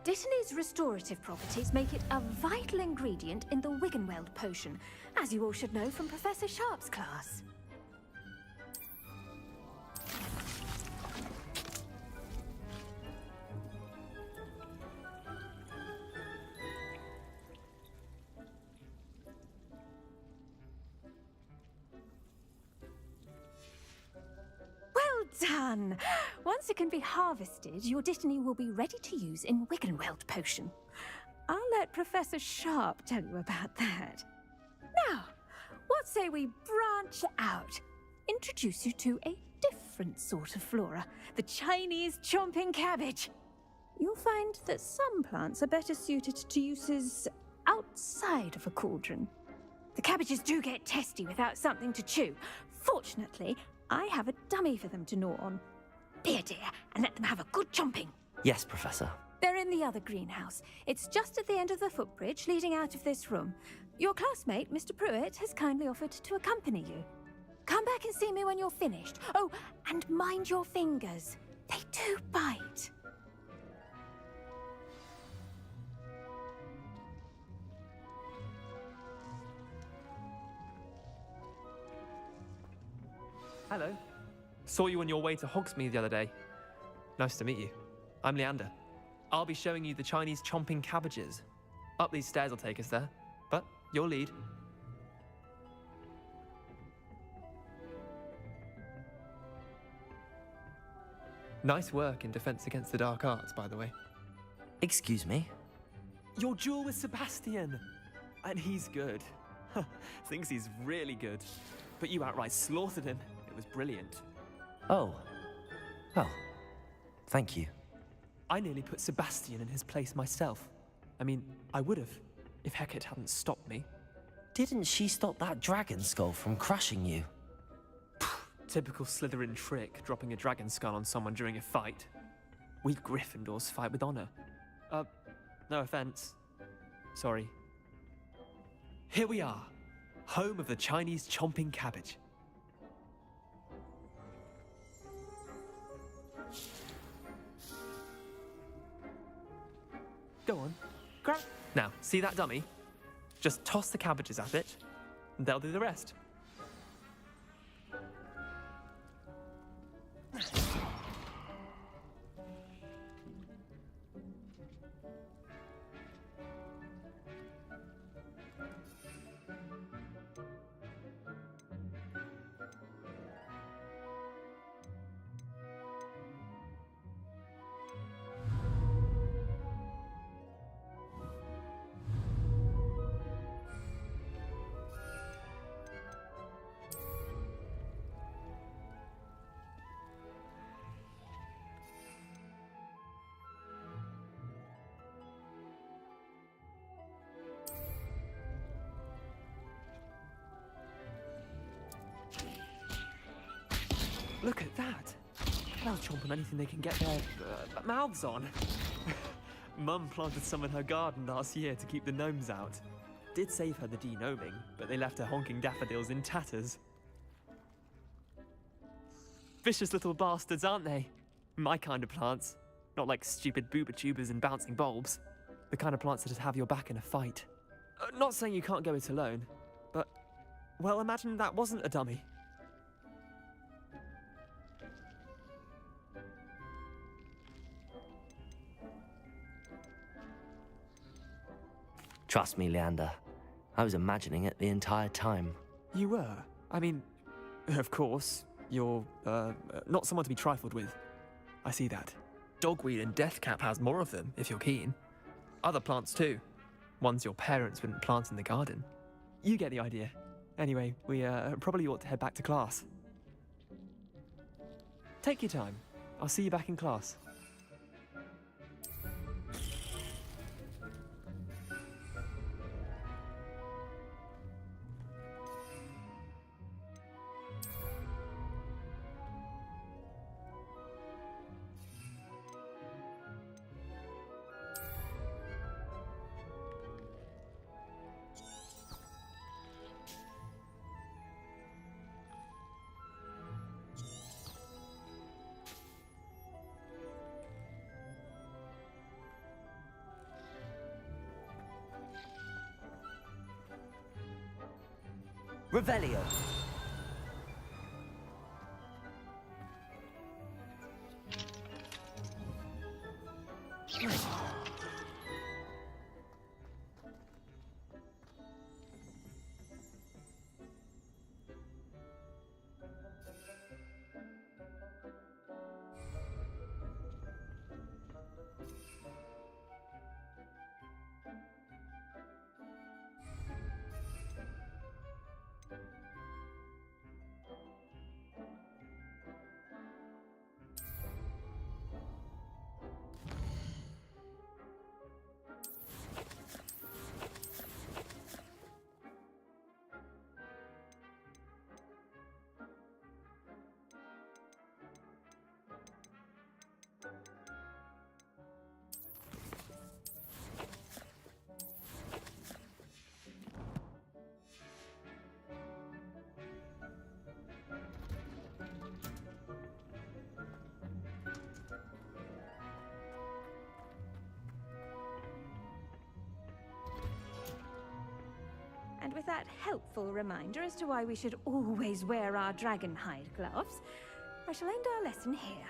Dittany's restorative properties make it a vital ingredient in the Wiggenweld potion, as you all should know from Professor Sharp's class. Well done! Once it can be harvested, your Dittany will be ready to use in Wiggenweld potion. I'll let Professor Sharp tell you about that. Now, what say we branch out? Introduce you to a different sort of flora, the Chinese chomping cabbage. You'll find that some plants are better suited to uses outside of a cauldron. The cabbages do get testy without something to chew. Fortunately, I have a dummy for them to gnaw on. Be a dear and let them have a good chomping. Yes, Professor. They're in the other greenhouse. It's just at the end of the footbridge leading out of this room. Your classmate, Mr. Pruitt, has kindly offered to accompany you. Come back and see me when you're finished. Oh, and mind your fingers. They do bite. Hello. Saw you on your way to Hogsmeade the other day. Nice to meet you. I'm Leander. I'll be showing you the Chinese chomping cabbages. Up these stairs will take us there, but you'll lead. Nice work in Defense Against the Dark Arts, by the way. Excuse me? Your duel with Sebastian! And he's good. Thinks he's really good. But you outright slaughtered him. It was brilliant. Oh. Oh. Thank you. I nearly put Sebastian in his place myself. I mean, I would have, if Hecate hadn't stopped me. Didn't she stop that dragon skull from crushing you? Typical Slytherin trick, dropping a dragon skull on someone during a fight. We Gryffindors fight with honor. No offense. Sorry. Here we are, home of the Chinese chomping cabbage. Go on, grab. Now, see that dummy? Just toss the cabbages at it, and they'll do the rest. Look at that. They'll chomp on anything they can get their mouths on. Mum planted some in her garden last year to keep the gnomes out. Did save her the de-gnoming, but they left her honking daffodils in tatters. Vicious little bastards, aren't they? My kind of plants. Not like stupid booba tubers and bouncing bulbs. The kind of plants that'd have your back in a fight. Not saying you can't go it alone, but, well, imagine that wasn't a dummy. Trust me, Leander. I was imagining it the entire time. You were? I mean, of course, you're, not someone to be trifled with. I see that. Dogweed and deathcap has more of them, if you're keen. Other plants too. Ones your parents wouldn't plant in the garden. You get the idea. Anyway, we probably ought to head back to class. Take your time. I'll see you back in class. Revelio. And with that helpful reminder as to why we should always wear our dragon hide gloves, I shall end our lesson here.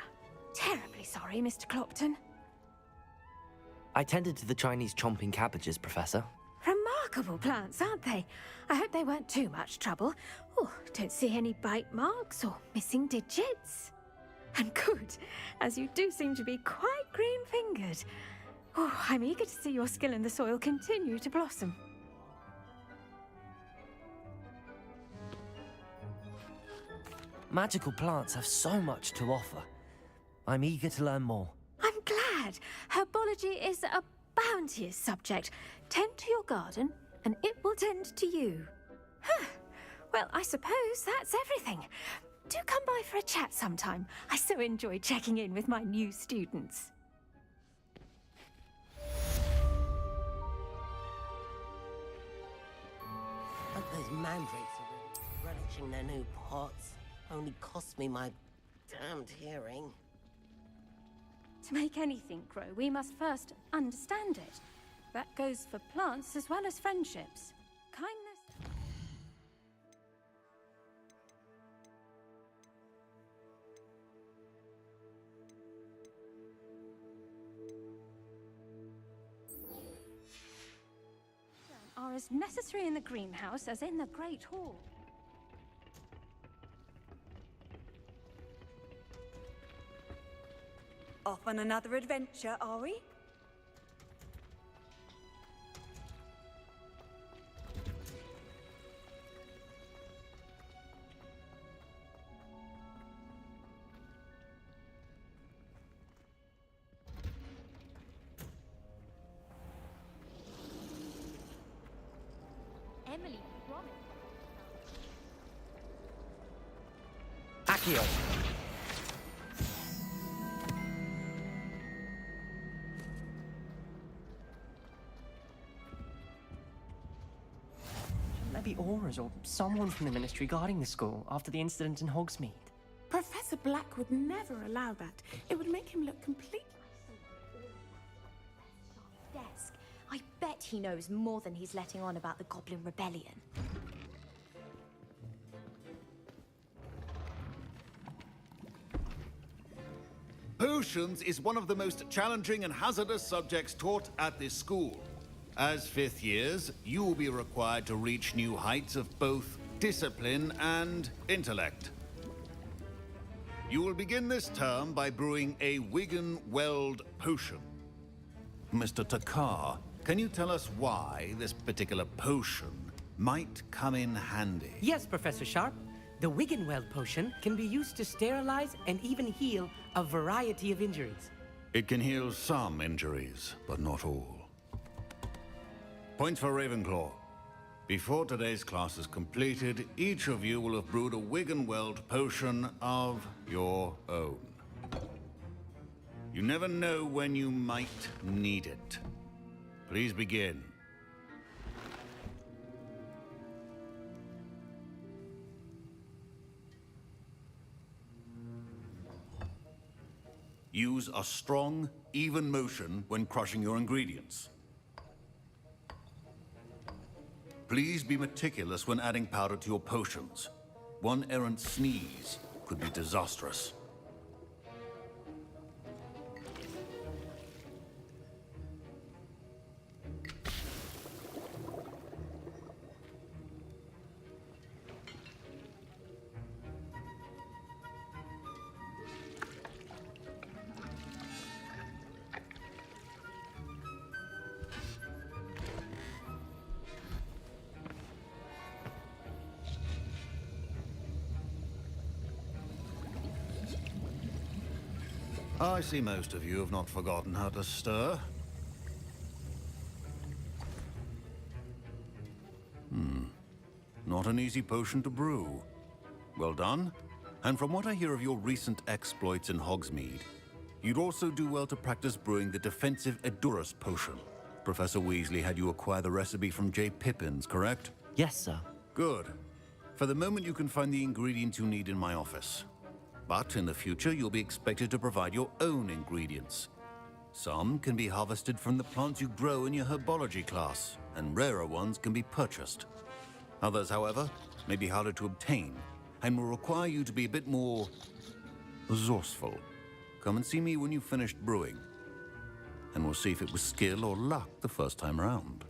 Terribly sorry, Mr. Clopton. I tended to the Chinese chomping cabbages, Professor. Remarkable plants, aren't they? I hope they weren't too much trouble. Oh, don't see any bite marks or missing digits. And good, as you do seem to be quite green-fingered. Oh, I'm eager to see your skill in the soil continue to blossom. Magical plants have so much to offer. I'm eager to learn more. I'm glad. Herbology is a bounteous subject. Tend to your garden, and it will tend to you. Huh. Well, I suppose that's everything. Do come by for a chat sometime. I so enjoy checking in with my new students. But those mandrakes are really relishing their new pots. Only cost me my damned hearing. To make anything grow, we must first understand it. That goes for plants as well as friendships. Kindness... are as necessary in the greenhouse as in the Great Hall. Off on another adventure, are we? Emily promised. Accio. be Aura's or someone from the Ministry guarding the school after the incident in Hogsmeade. Professor Black would never allow that. It would make him look completely... Desk. I bet he knows more than he's letting on about the Goblin Rebellion. Potions is one of the most challenging and hazardous subjects taught at this school. As fifth years, you will be required to reach new heights of both discipline and intellect. You will begin this term by brewing a Wigan-Weld potion. Mr. Takar, can you tell us why this particular potion might come in handy? Yes, Professor Sharp. The Wiggenweld potion can be used to sterilize and even heal a variety of injuries. It can heal some injuries, but not all. Point for Ravenclaw. Before today's class is completed, each of you will have brewed a Wiggenweld potion of your own. You never know when you might need it. Please begin. Use a strong, even motion when crushing your ingredients. Please be meticulous when adding powder to your potions. One errant sneeze could be disastrous. I see most of you have not forgotten how to stir. Not an easy potion to brew. Well done. And from what I hear of your recent exploits in Hogsmeade, you'd also do well to practice brewing the defensive Edurus potion. Professor Weasley had you acquire the recipe from J. Pippins, correct? Yes, sir. Good. For the moment, you can find the ingredients you need in my office. But in the future, you'll be expected to provide your own ingredients. Some can be harvested from the plants you grow in your herbology class, and rarer ones can be purchased. Others, however, may be harder to obtain, and will require you to be a bit more resourceful. Come and see me when you've finished brewing, and we'll see if it was skill or luck the first time around.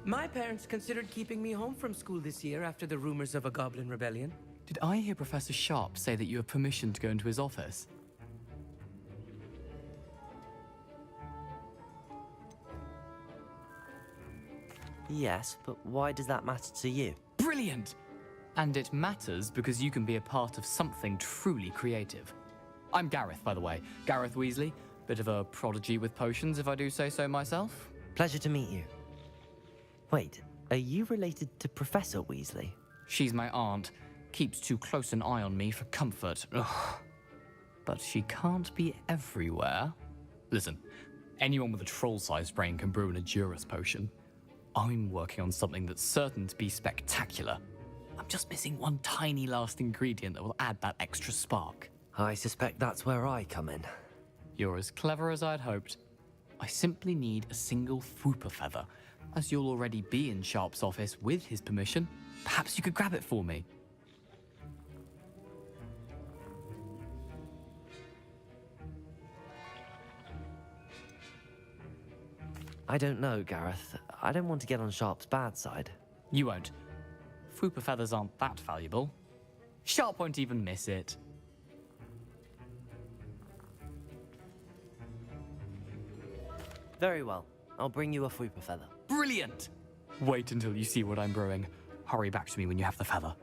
My parents considered keeping me home from school this year after the rumors of a Goblin Rebellion. Did I hear Professor Sharp say that you have permission to go into his office? Yes, but why does that matter to you? Brilliant! And it matters because you can be a part of something truly creative. I'm Gareth, by the way. Gareth Weasley. Bit of a prodigy with potions, if I do say so myself. Pleasure to meet you. Wait, are you related to Professor Weasley? She's my aunt. Keeps too close an eye on me for comfort. Ugh. But she can't be everywhere. Listen, anyone with a troll-sized brain can brew an Edurus potion. I'm working on something that's certain to be spectacular. I'm just missing one tiny last ingredient that will add that extra spark. I suspect that's where I come in. You're as clever as I'd hoped. I simply need a single Fwooper feather. As you'll already be in Sharp's office with his permission, perhaps you could grab it for me. I don't know, Gareth. I don't want to get on Sharp's bad side. You won't. Fwooper feathers aren't that valuable. Sharp won't even miss it. Very well. I'll bring you a Fwooper feather. Brilliant! Wait until you see what I'm brewing. Hurry back to me when you have the feather.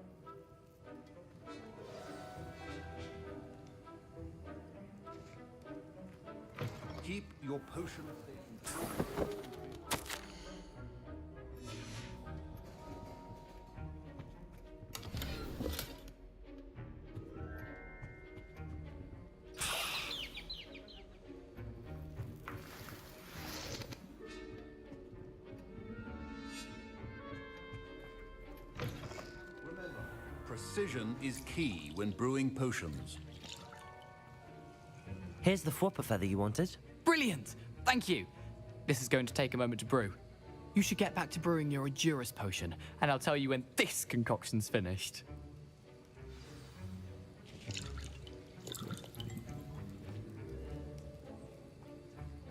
Keep your potion safe. Precision is key when brewing potions. Here's the Fwopper feather you wanted. Brilliant! Thank you! This is going to take a moment to brew. You should get back to brewing your Edurus potion, and I'll tell you when this concoction's finished.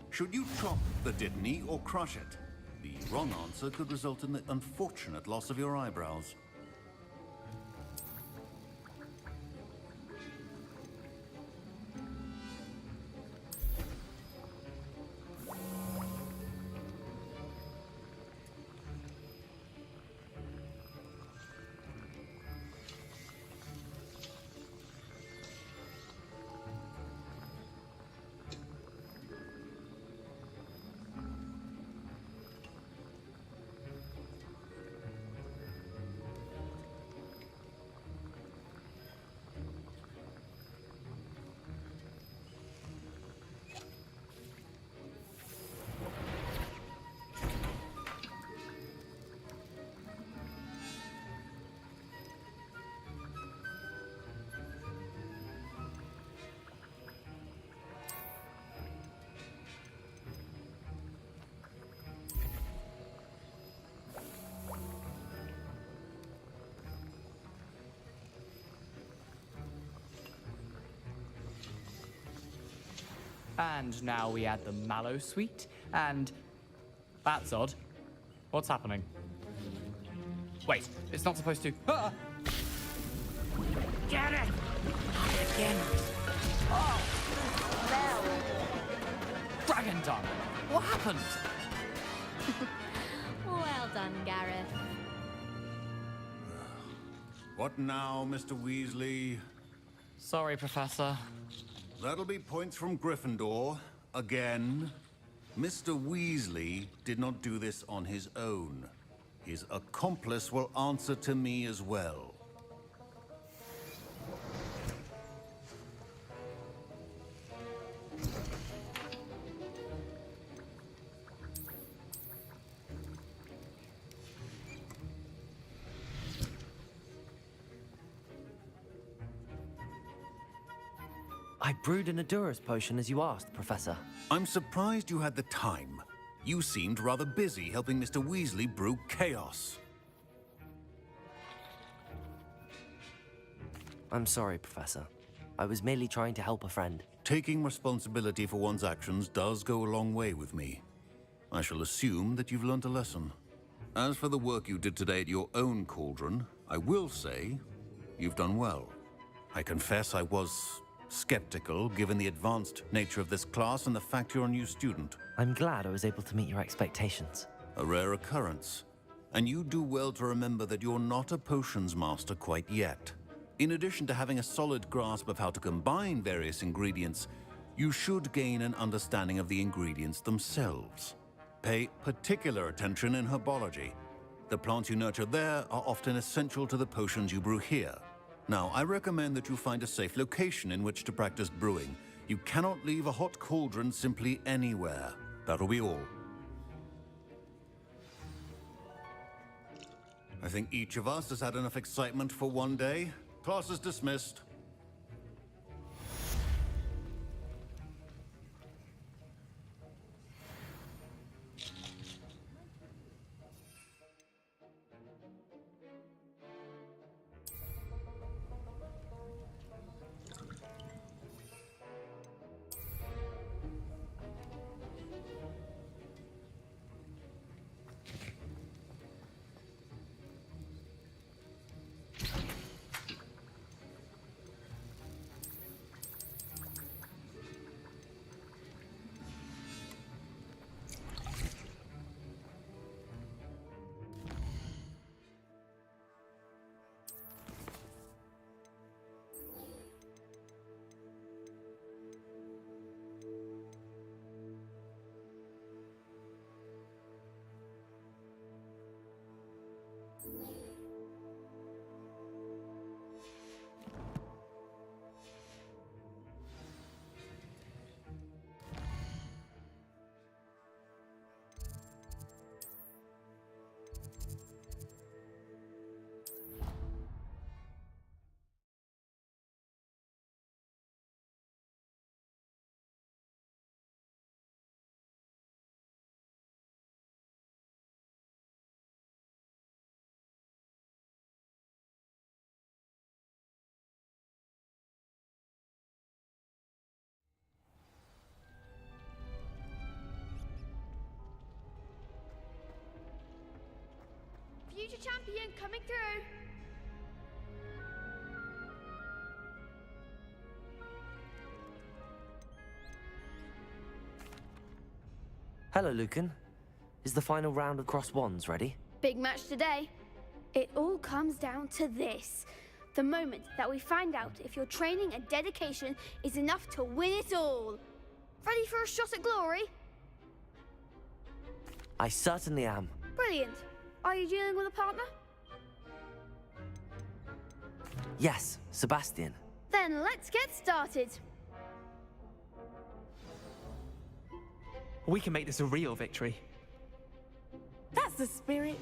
Should you chop the Dittany or crush it? The wrong answer could result in the unfortunate loss of your eyebrows. And now we add the mallow sweet, and... That's odd. What's happening? Wait, it's not supposed to... Ah! Get it! Again. Oh! Dragon tongue! What happened? Well done, Gareth. What now, Mr. Weasley? Sorry, Professor. That'll be points from Gryffindor. Again. Mr. Weasley did not do this on his own. His accomplice will answer to me as well. I brewed an Edurus potion as you asked, Professor. I'm surprised you had the time. You seemed rather busy helping Mr. Weasley brew chaos. I'm sorry, Professor. I was merely trying to help a friend. Taking responsibility for one's actions does go a long way with me. I shall assume that you've learnt a lesson. As for the work you did today at your own cauldron, I will say you've done well. I confess I was skeptical, given the advanced nature of this class and the fact you're a new student. I'm glad I was able to meet your expectations. A rare occurrence. And you do well to remember that you're not a potions master quite yet. In addition to having a solid grasp of how to combine various ingredients, you should gain an understanding of the ingredients themselves. Pay particular attention in herbology. The plants you nurture there are often essential to the potions you brew here. Now, I recommend that you find a safe location in which to practice brewing. You cannot leave a hot cauldron simply anywhere. That'll be all. I think each of us has had enough excitement for one day. Class is dismissed. Future champion coming through. Hello, Lucan. Is the final round of cross wands ready? Big match today. It all comes down to this. The moment that we find out if your training and dedication is enough to win it all. Ready for a shot at glory? I certainly am. Brilliant. Are you dealing with a partner? Yes, Sebastian. Then let's get started. We can make this a real victory. That's the spirit.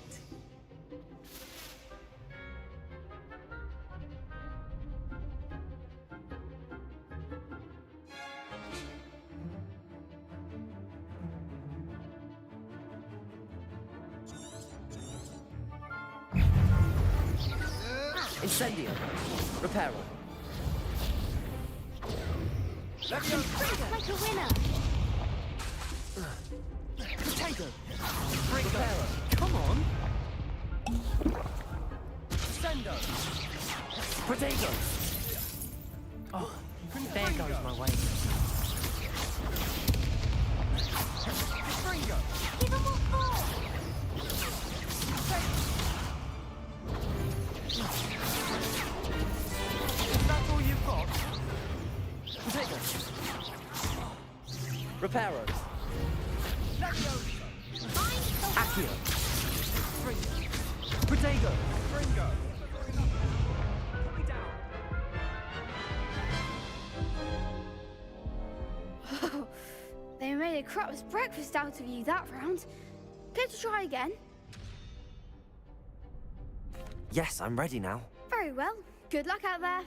Incendio. Reparo. Like a winner. Potato! Reparo. Come on! Sendo! Potato! Oh, there goes my way. Give him more ball. Is that all you've got? Potato. Reparo. Accio. Potato. Fringo. Put me down. They made a crap's breakfast out of you that round. Care to try again? Yes, I'm ready now. Very well. Good luck out there.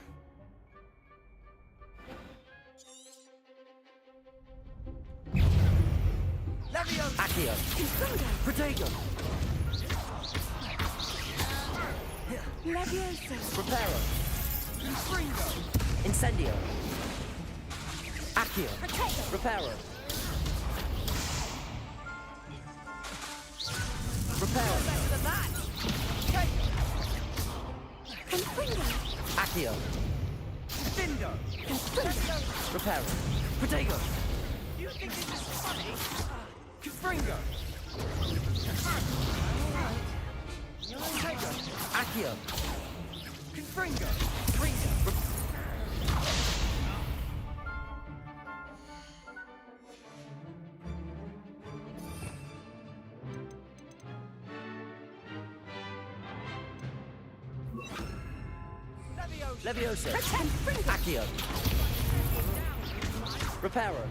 Accio. Potato. Reparo. Incendio. Accio. Reparo. Reparo. Accio. Reparo. Potato. You think this is funny? Fringo. Potato. Accio. Fringo. Fringo. Leviosa. Accio. Reparo.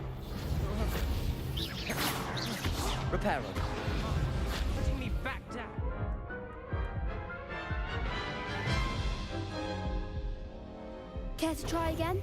Reparo. Putting me back down. Care to try again?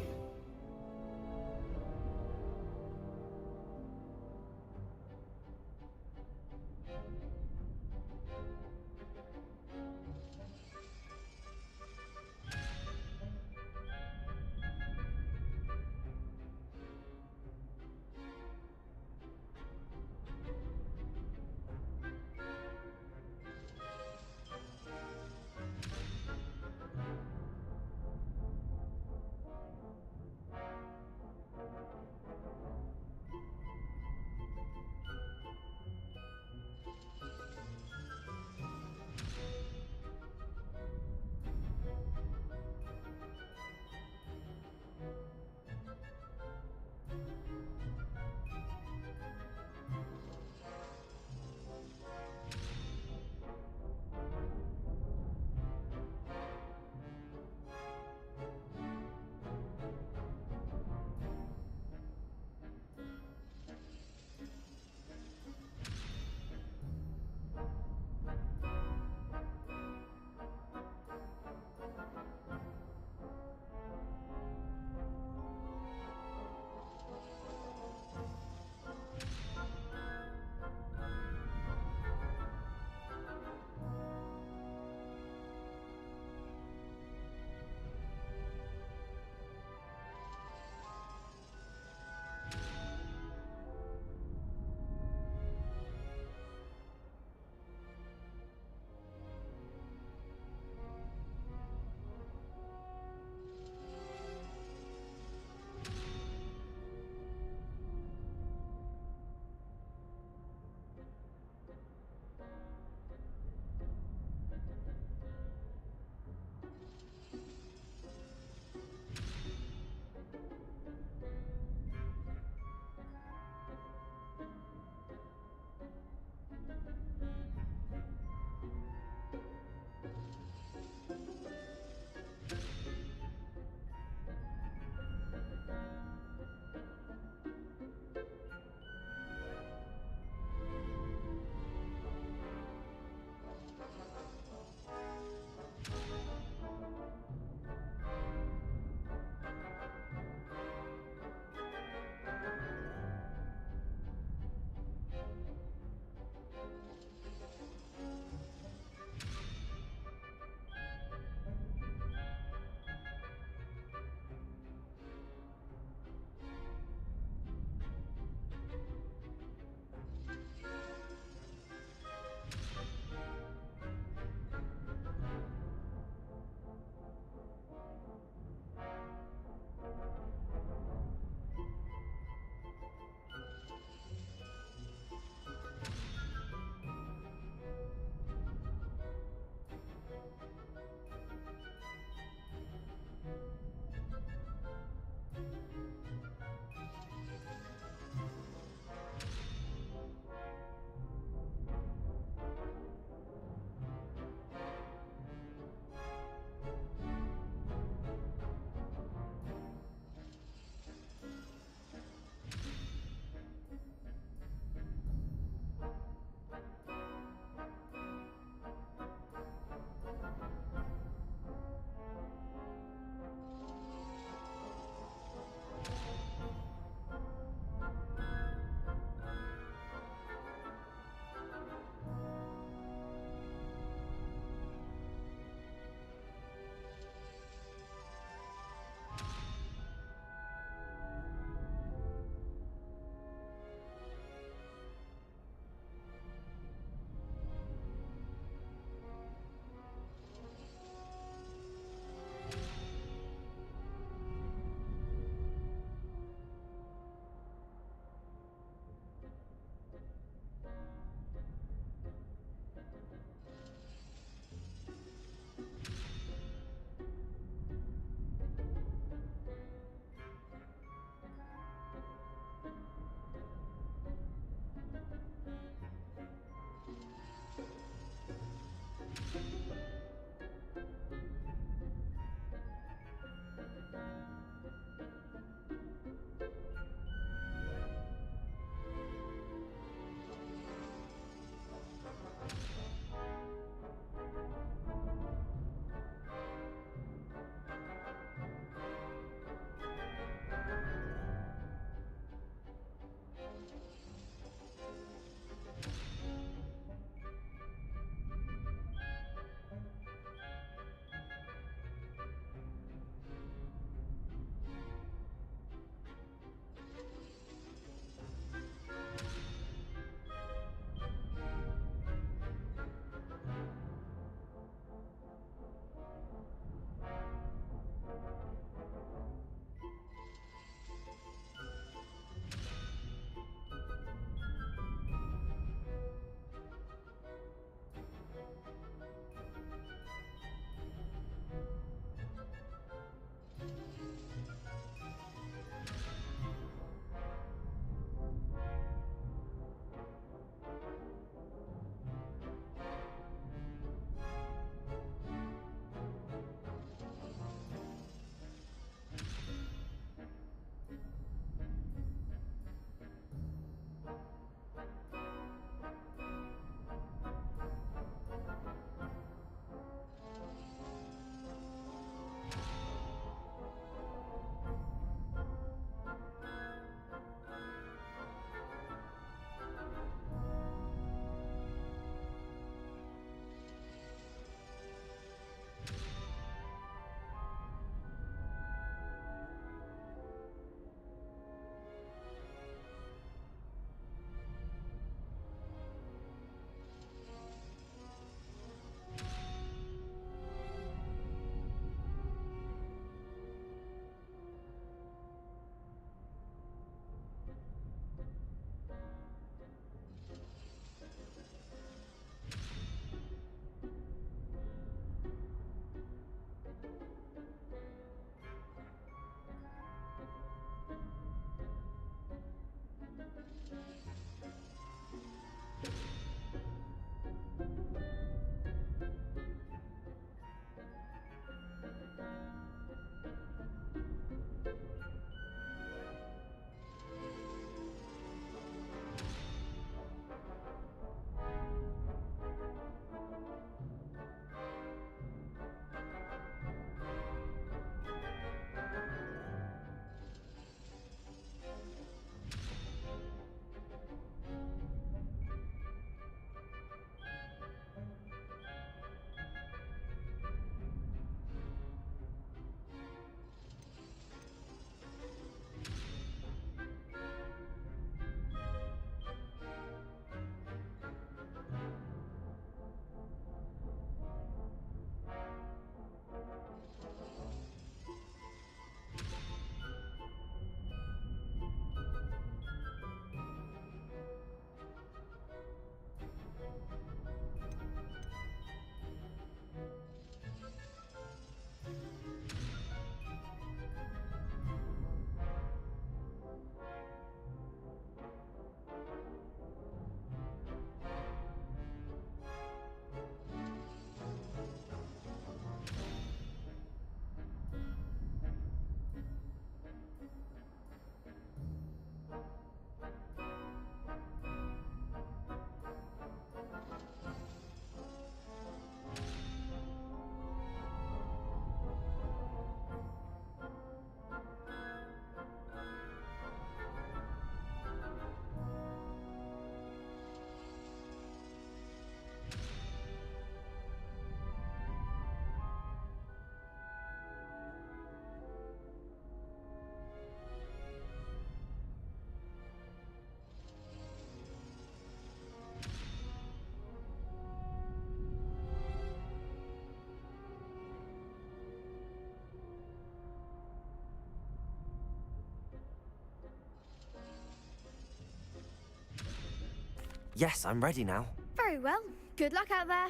Yes, I'm ready now. Very well. Good luck out there.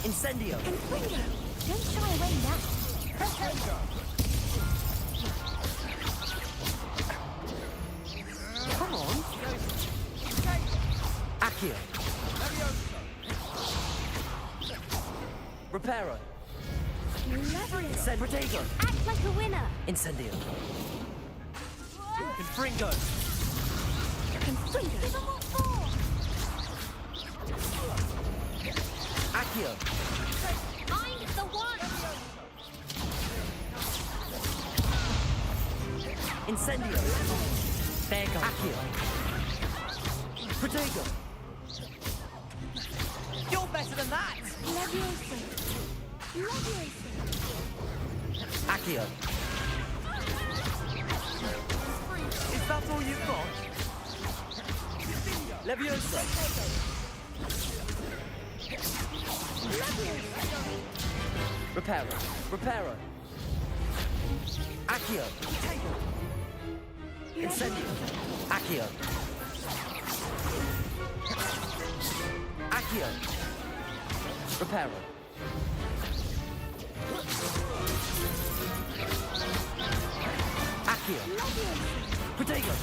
Incendio! Confringo! Don't shy away now. Come on! Accio! Reparo! Protego! Act like a winner! Incendio! Confringo! Confringo! Give 'em what for! Accio! I'm the one! Incendio! There goes. Accio! Protego! You're better than that! Levioso! Levioso! Accio! Is that all you've got? Levioso! Reparo! Reparo! Accio! Incendio! Accio! Accio! Reparo! Accio! Protego!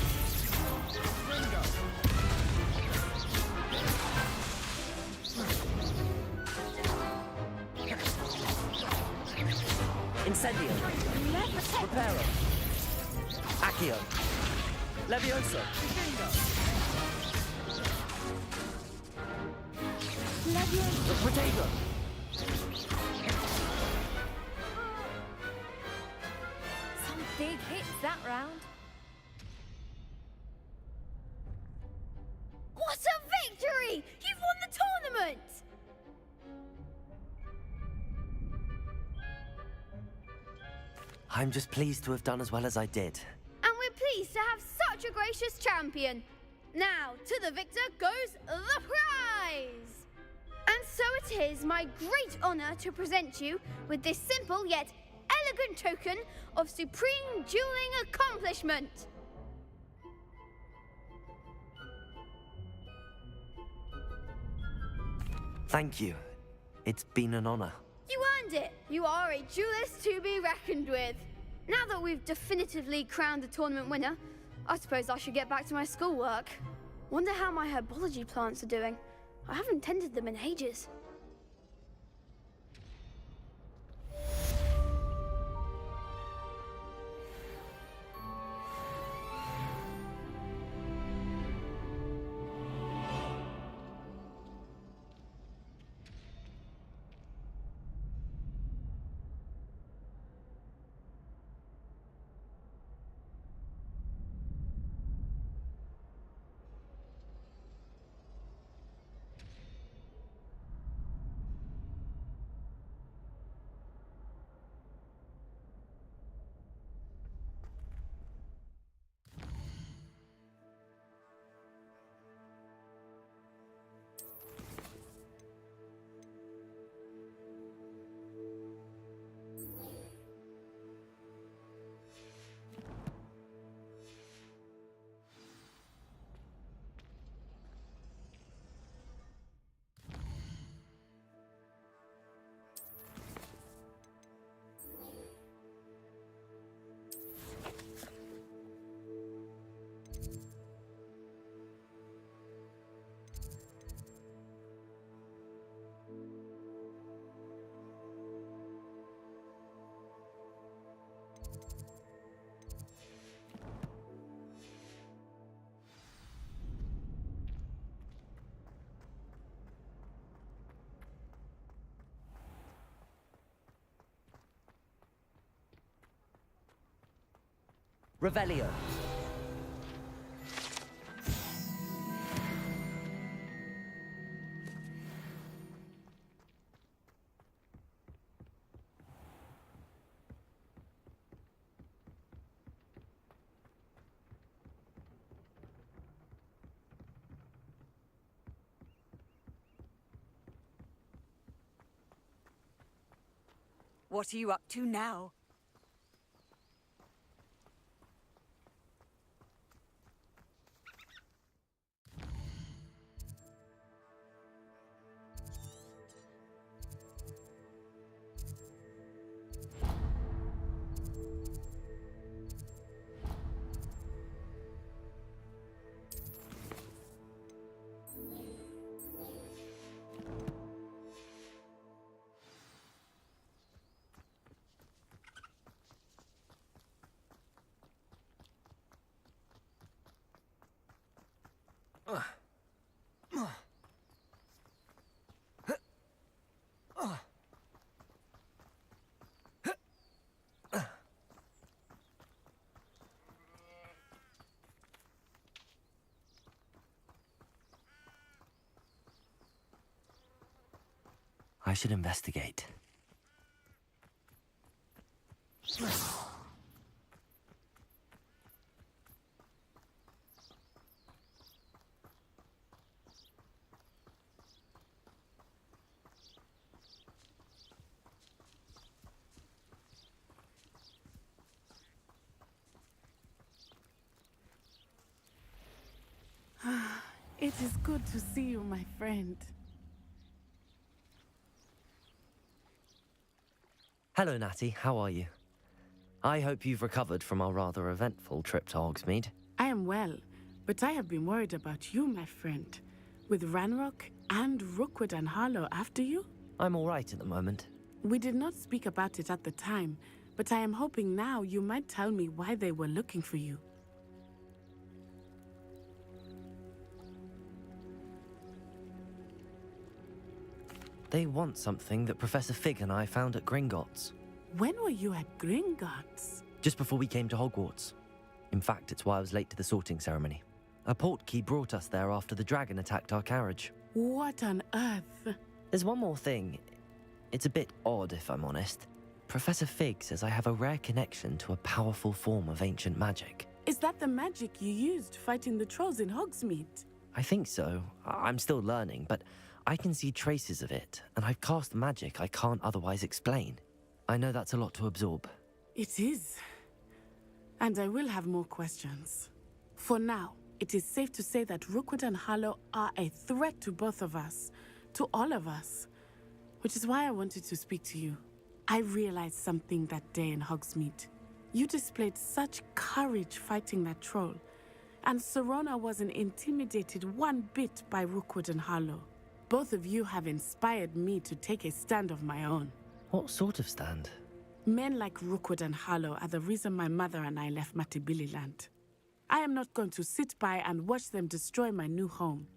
Incendio! Reparo! Accio! Levioso! Levioso! Protego! Some big hits that round. What a victory! You've won the tournament! I'm just pleased to have done as well as I did. And we're pleased to have such a gracious champion. Now, to the victor goes the prize! And so it is my great honor to present you with this simple yet elegant token of supreme dueling accomplishment. Thank you. It's been an honor. You earned it. You are a duelist to be reckoned with. Now that we've definitively crowned the tournament winner, I suppose I should get back to my schoolwork. Wonder how my herbology plants are doing. I haven't tended them in ages. Revelio. What are you up to now? I should investigate. It is good to see you, my friend. Hello, Natty. How are you? I hope you've recovered from our rather eventful trip to Hogsmeade. I am well, but I have been worried about you, my friend. With Ranrock and Rookwood and Harlow after you? I'm all right at the moment. We did not speak about it at the time, but I am hoping now you might tell me why they were looking for you. They want something that Professor Fig and I found at Gringotts. When were you at Gringotts? Just before we came to Hogwarts. In fact, it's why I was late to the sorting ceremony. A portkey brought us there after the dragon attacked our carriage. What on earth? There's one more thing. It's a bit odd, if I'm honest. Professor Fig says I have a rare connection to a powerful form of ancient magic. Is that the magic you used fighting the trolls in Hogsmeade? I think so. I'm still learning, but I can see traces of it, and I've cast magic I can't otherwise explain. I know that's a lot to absorb. It is. And I will have more questions. For now, it is safe to say that Rookwood and Harlow are a threat to both of us, to all of us. Which is why I wanted to speak to you. I realized something that day in Hogsmeade. You displayed such courage fighting that troll, and Serona wasn't intimidated one bit by Rookwood and Harlow. Both of you have inspired me to take a stand of my own. What sort of stand? Men like Rookwood and Harlow are the reason my mother and I left Matabeleland. I am not going to sit by and watch them destroy my new home.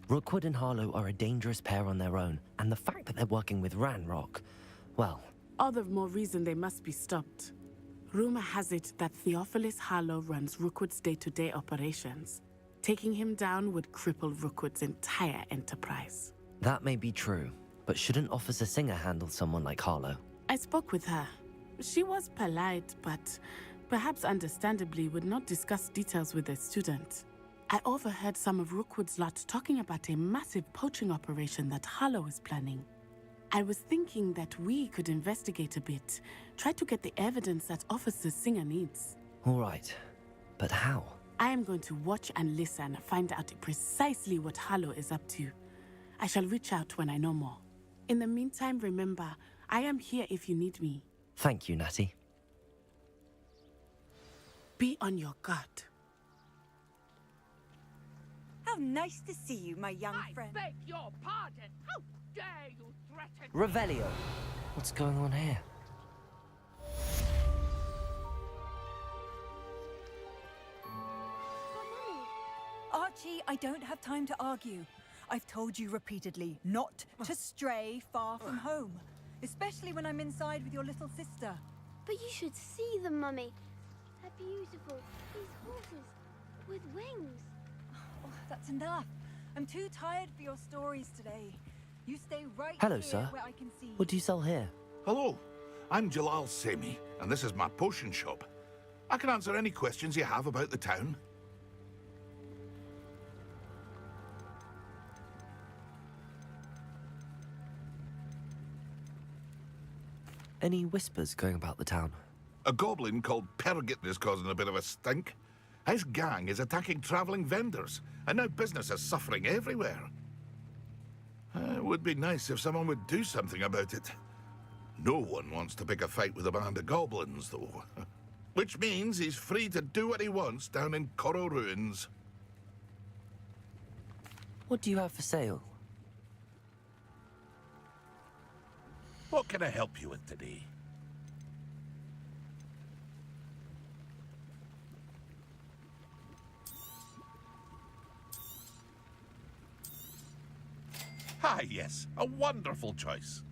Rookwood and Harlow are a dangerous pair on their own, and the fact that they're working with Ranrock, well... All the more reason they must be stopped. Rumor has it that Theophilus Harlow runs Rookwood's day-to-day operations. Taking him down would cripple Rookwood's entire enterprise. That may be true, but shouldn't Officer Singer handle someone like Harlow? I spoke with her. She was polite, but perhaps understandably would not discuss details with a student. I overheard some of Rookwood's lot talking about a massive poaching operation that Harlow is planning. I was thinking that we could investigate a bit, try to get the evidence that Officer Singer needs. All right, but how? I am going to watch and listen, find out precisely what Harlow is up to. I shall reach out when I know more. In the meantime, remember, I am here if you need me. Thank you, Natty. Be on your guard. How nice to see you, my young friend. I beg your pardon. How dare you threaten... Revelio! What's going on here? Archie, I don't have time to argue. I've told you repeatedly not to stray far from home, especially when I'm inside with your little sister. But you should see them, Mummy. They're beautiful. These horses with wings. Oh, that's enough. I'm too tired for your stories today. You stay right Hello, here sir. where I can see What do you sell here? Hello, I'm Jalal Semi, and this is my potion shop. I can answer any questions you have about the town. Any whispers going about the town? A goblin called Pergit is causing a bit of a stink. His gang is attacking travelling vendors, and now business is suffering everywhere. It would be nice if someone would do something about it. No one wants to pick a fight with a band of goblins, though. Which means he's free to do what he wants down in Coral Ruins. What do you have for sale? What can I help you with today? Ah, yes, a wonderful choice.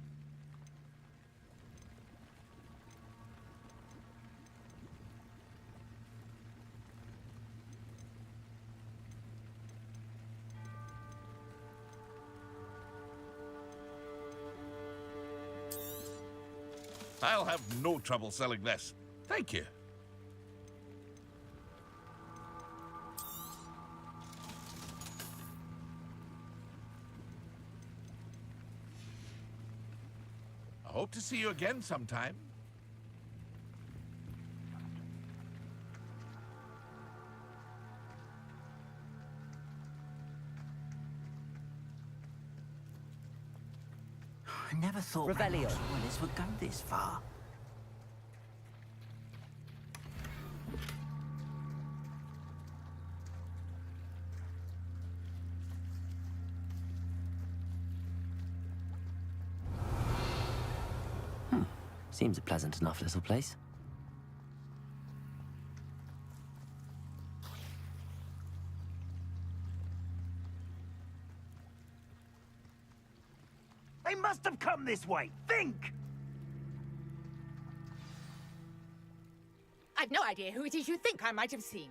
I'll have no trouble selling this. Thank you. I hope to see you again sometime. I never thought Revelio. Willis would go this far. Seems a pleasant enough little place. They must have come this way. Think! I've no idea who it is you think I might have seen.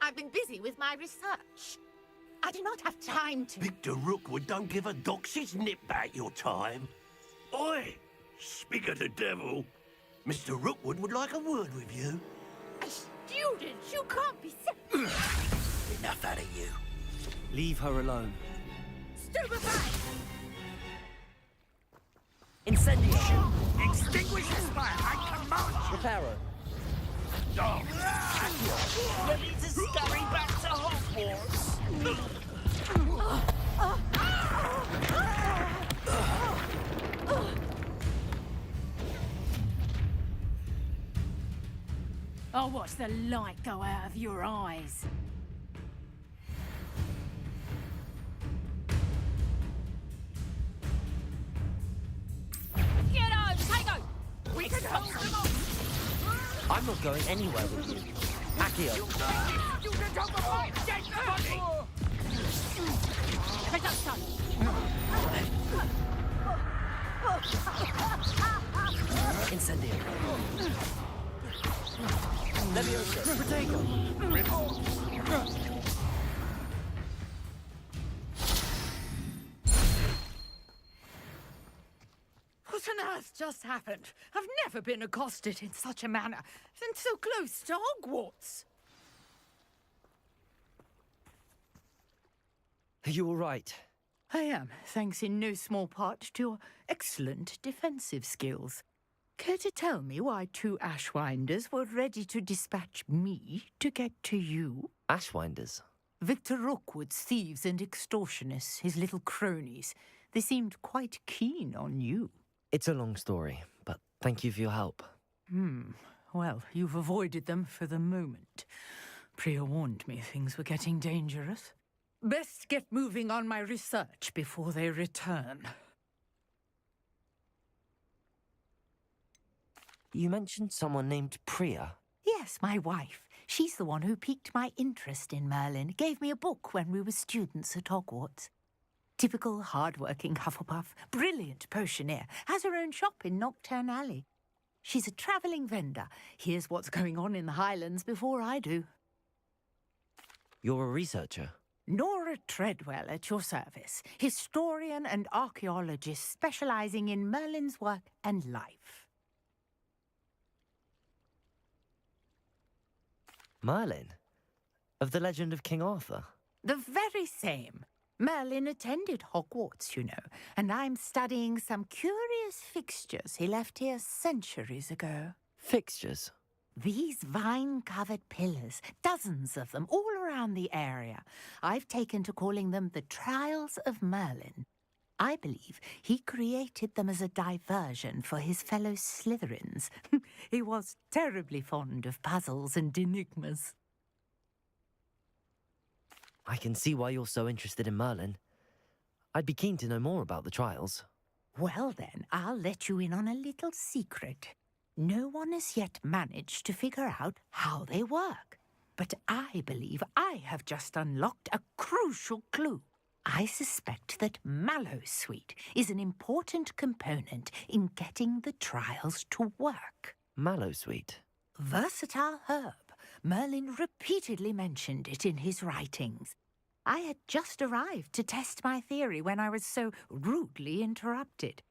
I've been busy with my research. I do not have time to... Victor Rookwood don't give a doxy's nip back your time. Oi! Speak of the devil. Mr. Rookwood would like a word with you. A student? You can't be... Enough out of you. Leave her alone. Stupefy! Incendio! Extinguish this fire, I command you! Reparo! Oh, ready to scurry back to Hogwarts? I'll watch the light go out of your eyes. Get on, Tygo! We can hold them off! I'm not going anywhere with you. Accio! Student of the fight, dead body! Presumption! Incendio! Leviosa! Protego! What on earth just happened? I've never been accosted in such a manner, and so close to Hogwarts. Are you all right? I am, thanks in no small part to your excellent defensive skills. Care to tell me why two Ashwinders were ready to dispatch me to get to you? Ashwinders? Victor Rookwood's thieves and extortionists, his little cronies. They seemed quite keen on you. It's a long story, but thank you for your help. Well, you've avoided them for the moment. Priya warned me things were getting dangerous. Best get moving on my research before they return. You mentioned someone named Priya. Yes, my wife. She's the one who piqued my interest in Merlin. Gave me a book when we were students at Hogwarts. Typical hard-working Hufflepuff, brilliant potioneer, has her own shop in Knockturn Alley. She's a travelling vendor. Hears what's going on in the Highlands before I do. You're a researcher? Nora Treadwell at your service, historian and archaeologist specialising in Merlin's work and life. Merlin? Of the legend of King Arthur? The very same. Merlin attended Hogwarts, you know, and I'm studying some curious fixtures he left here centuries ago. Fixtures? These vine-covered pillars, dozens of them, all around the area. I've taken to calling them the Trials of Merlin. I believe he created them as a diversion for his fellow Slytherins. He was terribly fond of puzzles and enigmas. I can see why you're so interested in Merlin. I'd be keen to know more about the trials. Well then, I'll let you in on a little secret. No one has yet managed to figure out how they work. But I believe I have just unlocked a crucial clue. I suspect that Mallowsweet is an important component in getting the trials to work. Mallowsweet? Versatile herb. Merlin repeatedly mentioned it in his writings. I had just arrived to test my theory when I was so rudely interrupted.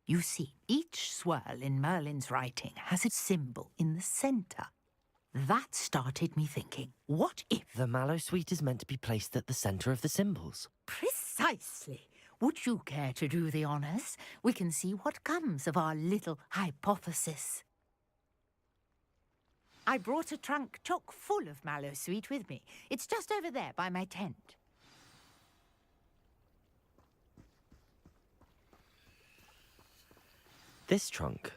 You see, each swirl in Merlin's writing has a symbol in the centre. That started me thinking, what if... The Mallowsweet is meant to be placed at the centre of the symbols. Precisely. Would you care to do the honours? We can see what comes of our little hypothesis. I brought a trunk chock full of Mallowsweet with me. It's just over there by my tent. This trunk?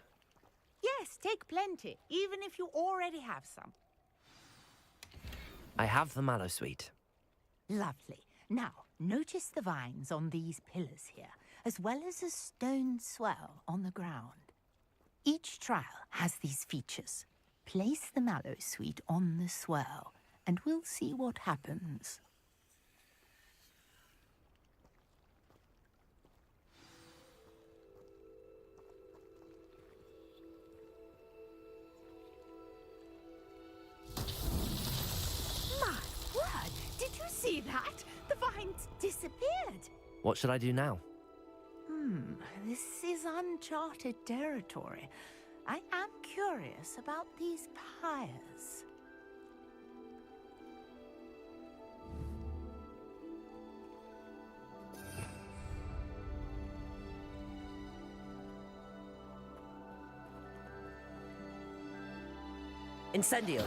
Yes, take plenty, even if you already have some. I have the Mallowsweet. Lovely. Now, notice the vines on these pillars here, as well as a stone swell on the ground. Each trial has these features. Place the Mallowsweet on the swirl, and we'll see what happens. My word! Did you see that? The vines disappeared. What should I do now? This is uncharted territory. I am curious about these pyres. Incendio!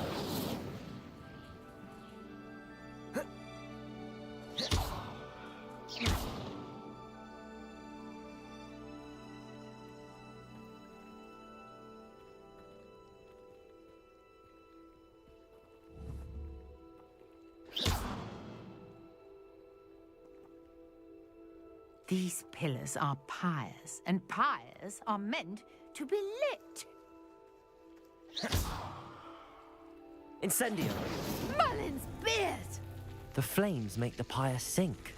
These pillars are pyres, and pyres are meant to be lit. Incendio! Merlin's beard! The flames make the pyre sink.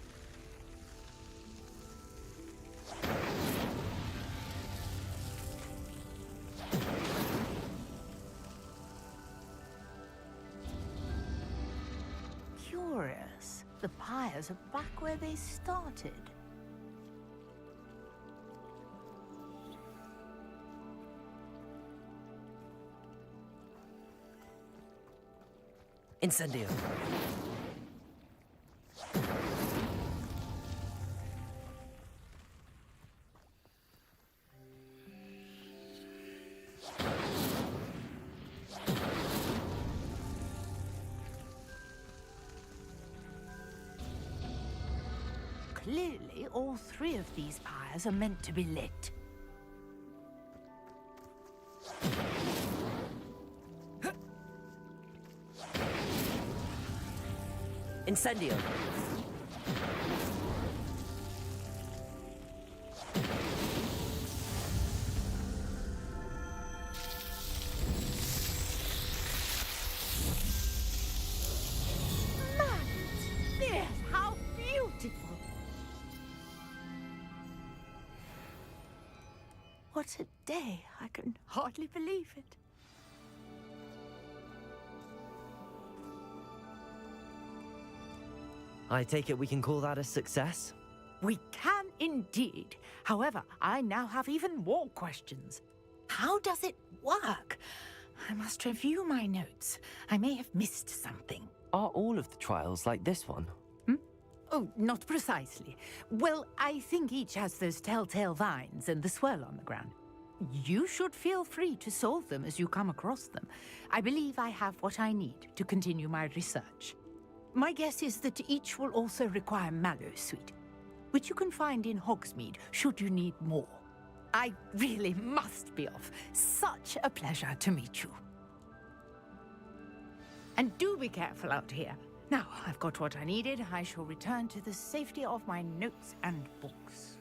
Curious. The pyres are back where they started. Incendio! Clearly, all three of these pyres are meant to be lit. Incendio! Yes, how beautiful! What a day! I can hardly believe it. I take it we can call that a success? We can indeed. However, I now have even more questions. How does it work? I must review my notes. I may have missed something. Are all of the trials like this one? Oh, not precisely. Well, I think each has those telltale vines and the swirl on the ground. You should feel free to solve them as you come across them. I believe I have what I need to continue my research. My guess is that each will also require mallow sweet, which you can find in Hogsmeade should you need more. I really must be off. Such a pleasure to meet you. And do be careful out here. Now, I've got what I needed. I shall return to the safety of my notes and books.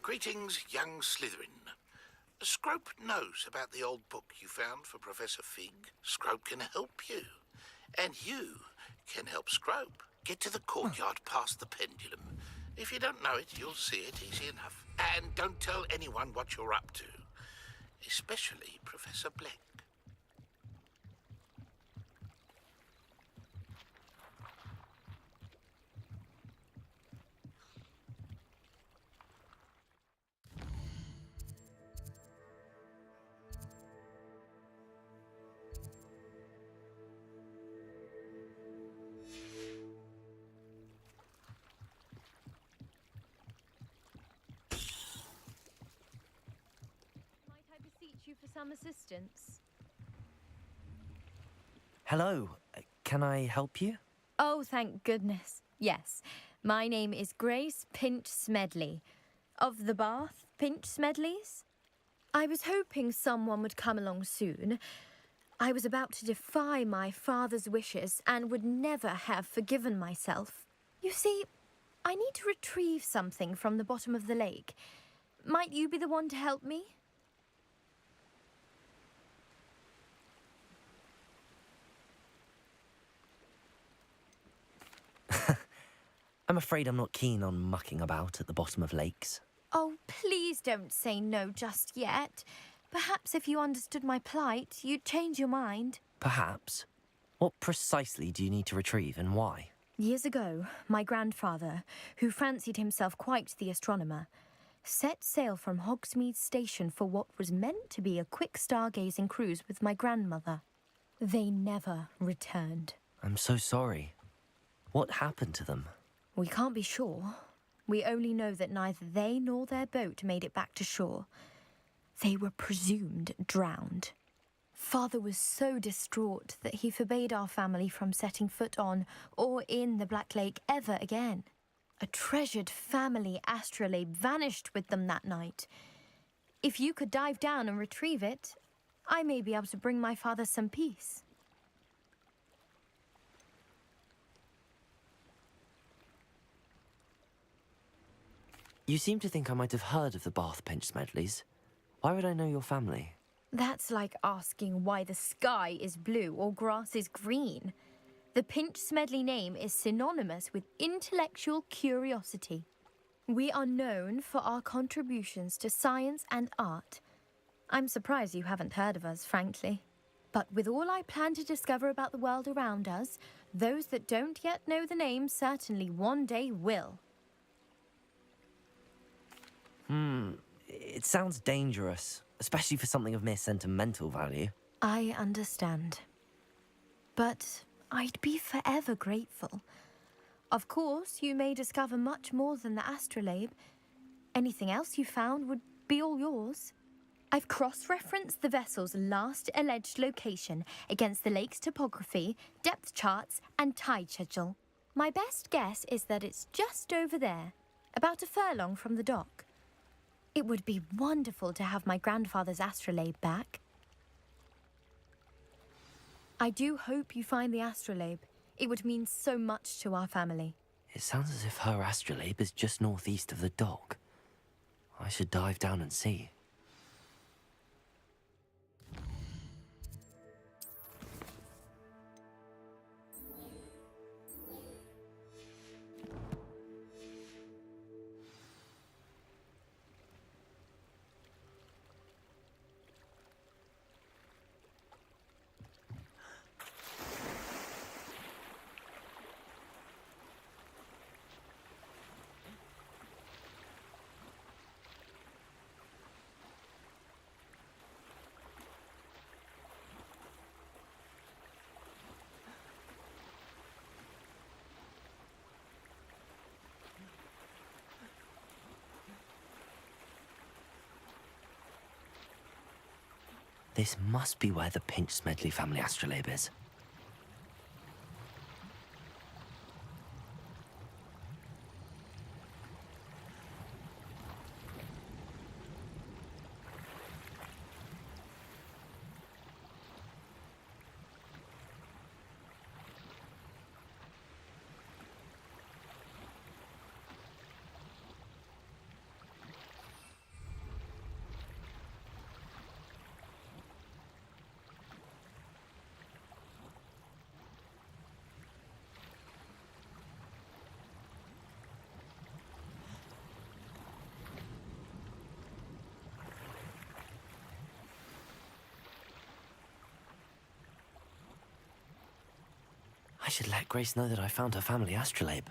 Greetings, young Slytherin. Scrope knows about the old book you found for Professor Fig. Scrope can help you. And you can help Scrope. Get to the courtyard past the pendulum. If you don't know it, you'll see it easy enough. And don't tell anyone what you're up to. Especially Professor Black. You for some assistance? Hello, can I help you? Oh, thank goodness. Yes. My name is Grace Pinch Smedley. Of the Bath Pinch Smedleys? I was hoping someone would come along soon. I was about to defy my father's wishes and would never have forgiven myself. You see, I need to retrieve something from the bottom of the lake. Might you be the one to help me? I'm afraid I'm not keen on mucking about at the bottom of lakes. Oh, please don't say no just yet. Perhaps if you understood my plight, you'd change your mind. Perhaps. What precisely do you need to retrieve and why? Years ago, my grandfather, who fancied himself quite the astronomer, set sail from Hogsmeade Station for what was meant to be a quick stargazing cruise with my grandmother. They never returned. I'm so sorry. What happened to them? We can't be sure. We only know that neither they nor their boat made it back to shore. They were presumed drowned. Father was so distraught that he forbade our family from setting foot on or in the Black Lake ever again. A treasured family astrolabe vanished with them that night. If you could dive down and retrieve it, I may be able to bring my father some peace. You seem to think I might have heard of the Bath Pinch Smedleys. Why would I know your family? That's like asking why the sky is blue or grass is green. The Pinch Smedley name is synonymous with intellectual curiosity. We are known for our contributions to science and art. I'm surprised you haven't heard of us, frankly. But with all I plan to discover about the world around us, those that don't yet know the name certainly one day will. It sounds dangerous, especially for something of mere sentimental value. I understand. But I'd be forever grateful. Of course, you may discover much more than the astrolabe. Anything else you found would be all yours. I've cross-referenced the vessel's last alleged location against the lake's topography, depth charts, and tide schedule. My best guess is that it's just over there, about a furlong from the dock. It would be wonderful to have my grandfather's astrolabe back. I do hope you find the astrolabe. It would mean so much to our family. It sounds as if her astrolabe is just northeast of the dock. I should dive down and see. This must be where the Pinch Smedley family astrolabe is. I should let Grace know that I found her family astrolabe.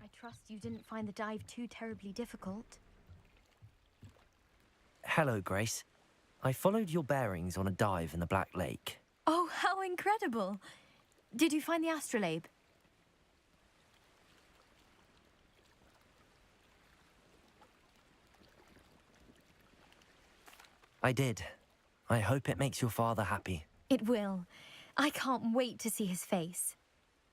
I trust you didn't find the dive too terribly difficult. Hello, Grace. I followed your bearings on a dive in the Black Lake. Oh, how incredible! Did you find the astrolabe? I did. I hope it makes your father happy. It will. I can't wait to see his face.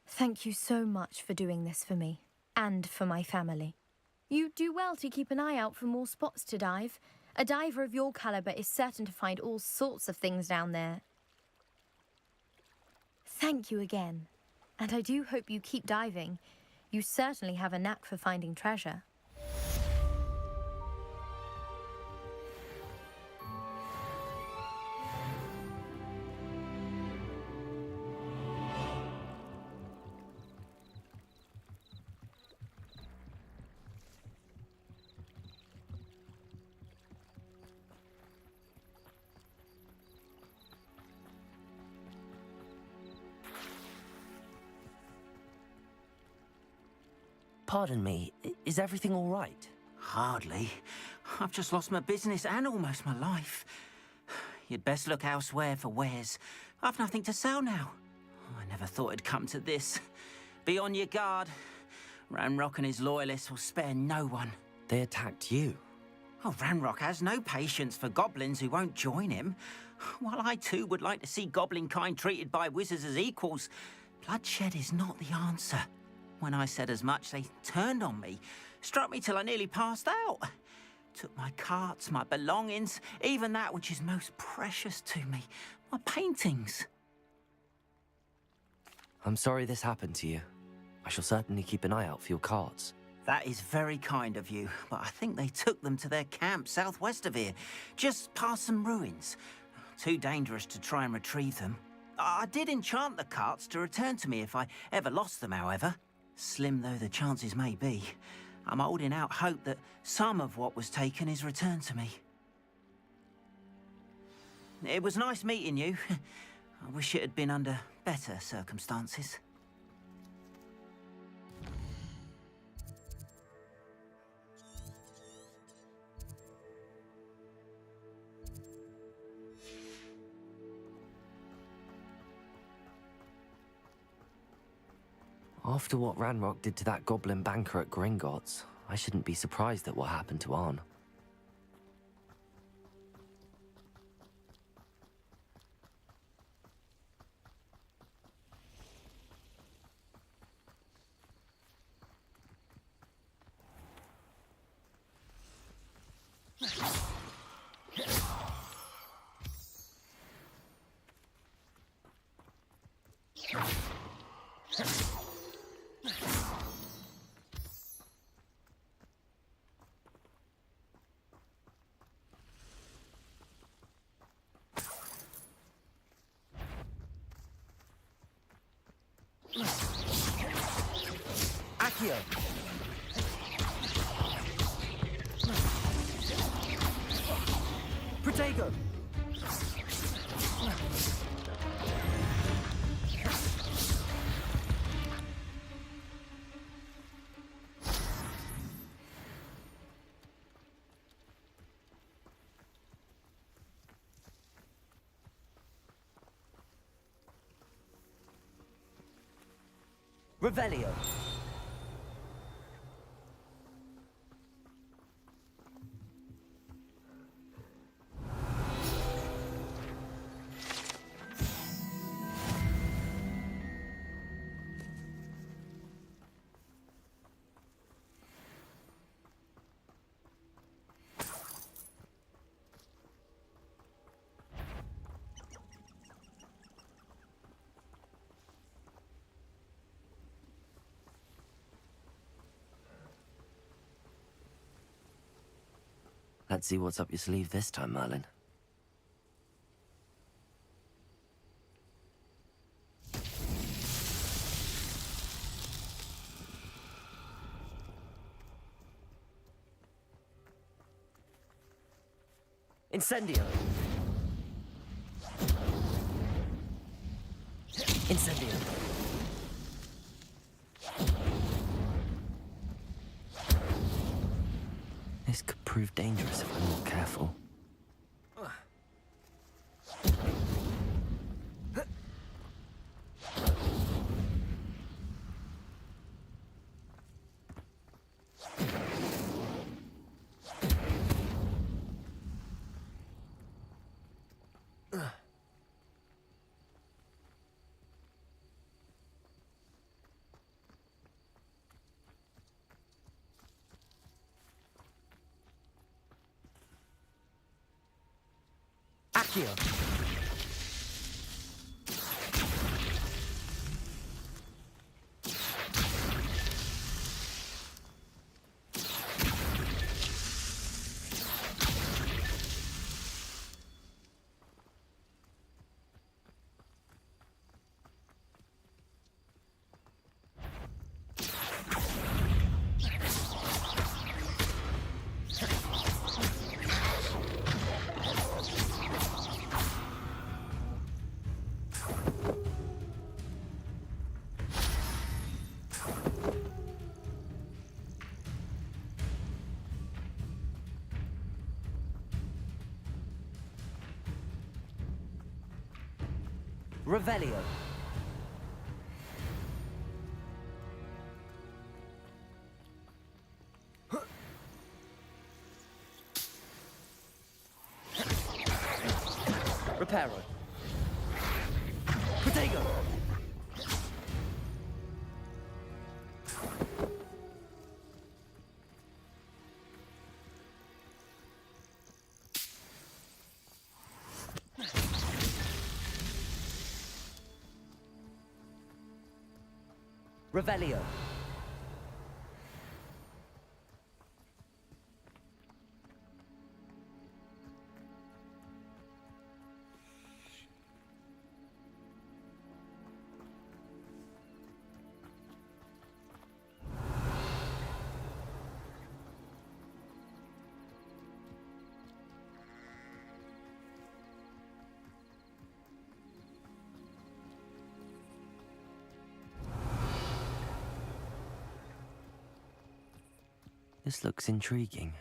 Thank you so much for doing this for me, and for my family. You do well to keep an eye out for more spots to dive. A diver of your caliber is certain to find all sorts of things down there. Thank you again. And I do hope you keep diving. You certainly have a knack for finding treasure. Pardon me, is everything all right? Hardly. I've just lost my business and almost my life. You'd best look elsewhere for wares. I've nothing to sell now. I never thought it'd come to this. Be on your guard. Ranrock and his loyalists will spare no one. They attacked you? Oh, Ranrock has no patience for goblins who won't join him. While I too would like to see goblin kind treated by wizards as equals, bloodshed is not the answer. When I said as much, they turned on me, struck me till I nearly passed out. Took my carts, my belongings, even that which is most precious to me, my paintings. I'm sorry this happened to you. I shall certainly keep an eye out for your carts. That is very kind of you, but I think they took them to their camp southwest of here, just past some ruins. Too dangerous to try and retrieve them. I did enchant the carts to return to me if I ever lost them, however. Slim though the chances may be, I'm holding out hope that some of what was taken is returned to me. It was nice meeting you. I wish it had been under better circumstances. After what Ranrock did to that goblin banker at Gringotts, I shouldn't be surprised at what happened to Arn. Accio! Protego! Revelio. Let's see what's up your sleeve this time, Merlin. Incendio! Incendio! This could prove dangerous if I'm not careful. Accio! Revelio. Reparo. Protego. Revelio. This looks intriguing.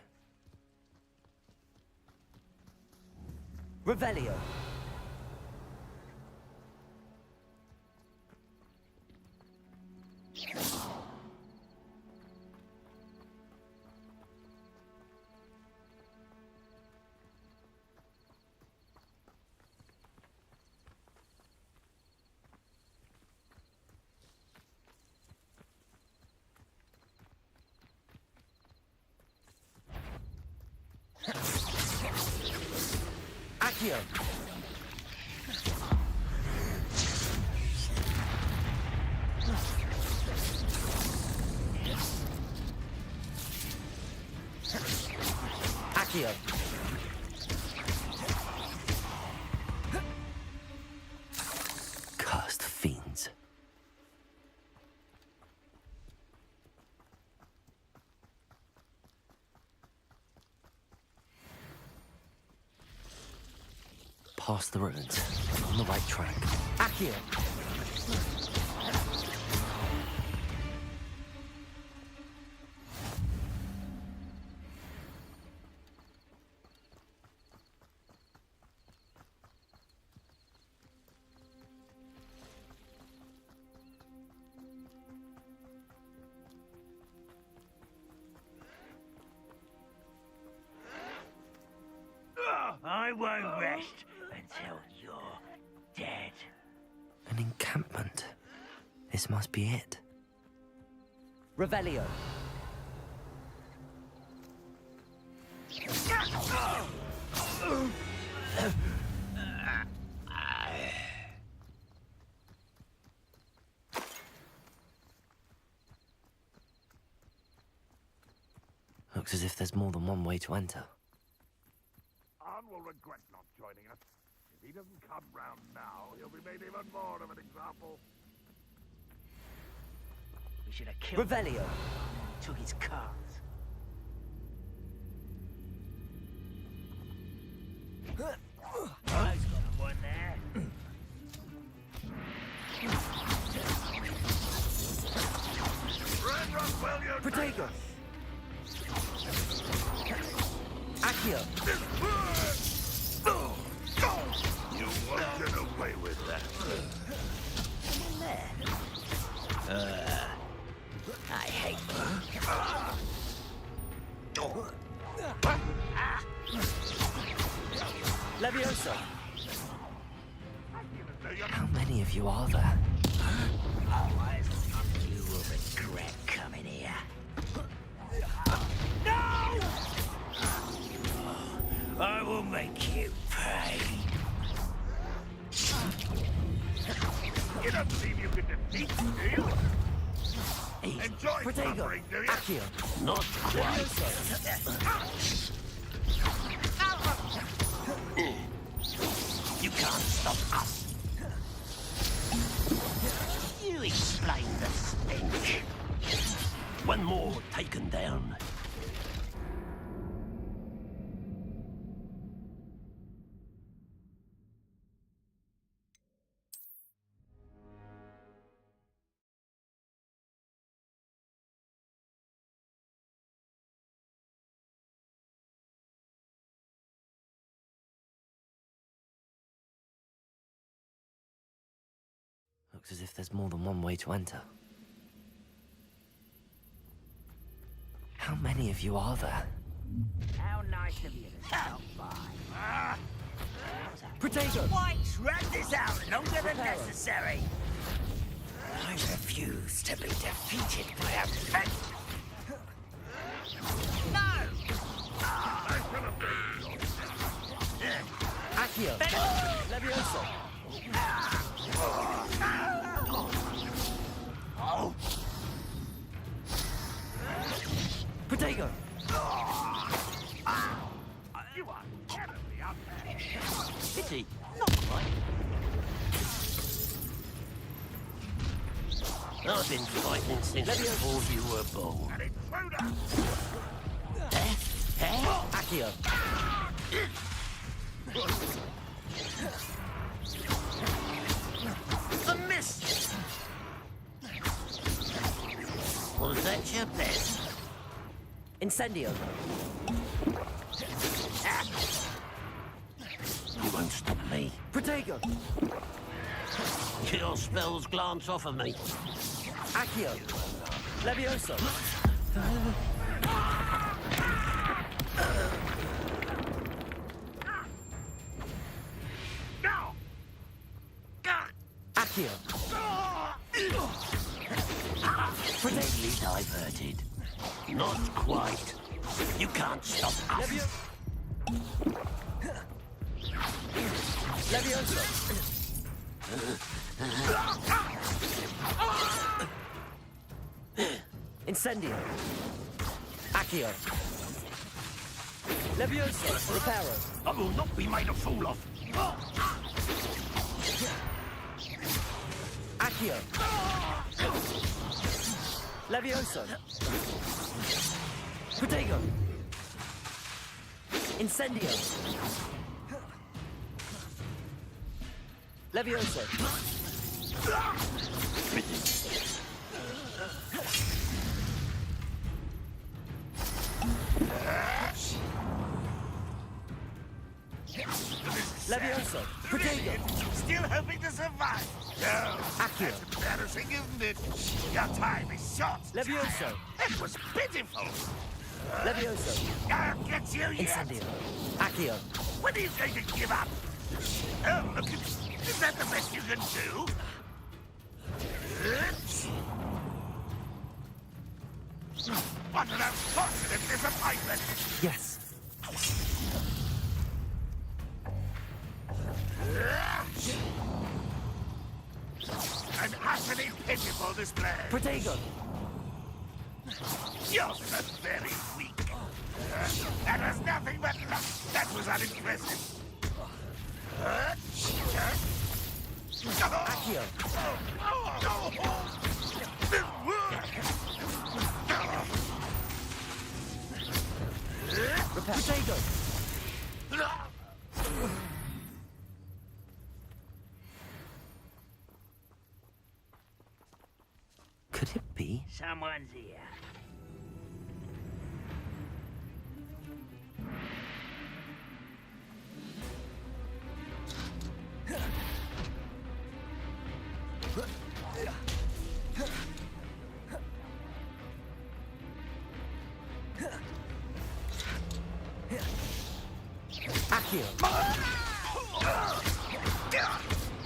Revelio. Accio! Accio! Cursed fiends. Past the ruins. On the right track. Accio! I won't rest until you're dead. An encampment. This must be it. Revelio. Looks as if there's more than one way to enter. Arn will regret not joining us. If he doesn't come round now, he'll be made even more of an example. We should have killed Revelio. Took his cards. I've got one there. Protego. Accio. You won't get away with that. I hate Levioso. How many of you are there? You will regret coming here. No! I will make you pay. You don't believe you can defeat me, do you? Enjoy suffering, do you? Accio. Not quite. You can't stop us. You explain the stench. One more taken down. Looks as if there's more than one way to enter. How many of you are there? How nice of you to stop by. Protego! White's dragged this out longer than necessary. I refuse to be defeated by a pet. No! Accio! Levioso! Protego! You are terribly unfair. Pity, not quite. I've been fighting since before you were born. Accio! A miss! Was that your best? Incendio. You won't stop me. Protego. Your spells glance off of me. Accio. Levioso. Accio. Completely diverted. Not quite. You can't stop us. Leviosa! Incendio! Accio! Leviosa! Reparo! I will not be made a fool of. Accio! Leviosa! Protego! Incendio! Leviosa! Leviosa! Protego! Still hoping to survive? No. Accio! That's embarrassing, isn't it? Your time is short. Leviosa! That was pitiful. Leviosa! I'll get you yet. Incendio! Accio! When are you going to give up? Oh, look, is that the best you can do? What an unfortunate disappointment! Yes! An utterly pitiful display. Protego! You're so very weak. That was nothing but luck. That was unimpressive. Accio! Protego! Could it be? Someone's here. Accio!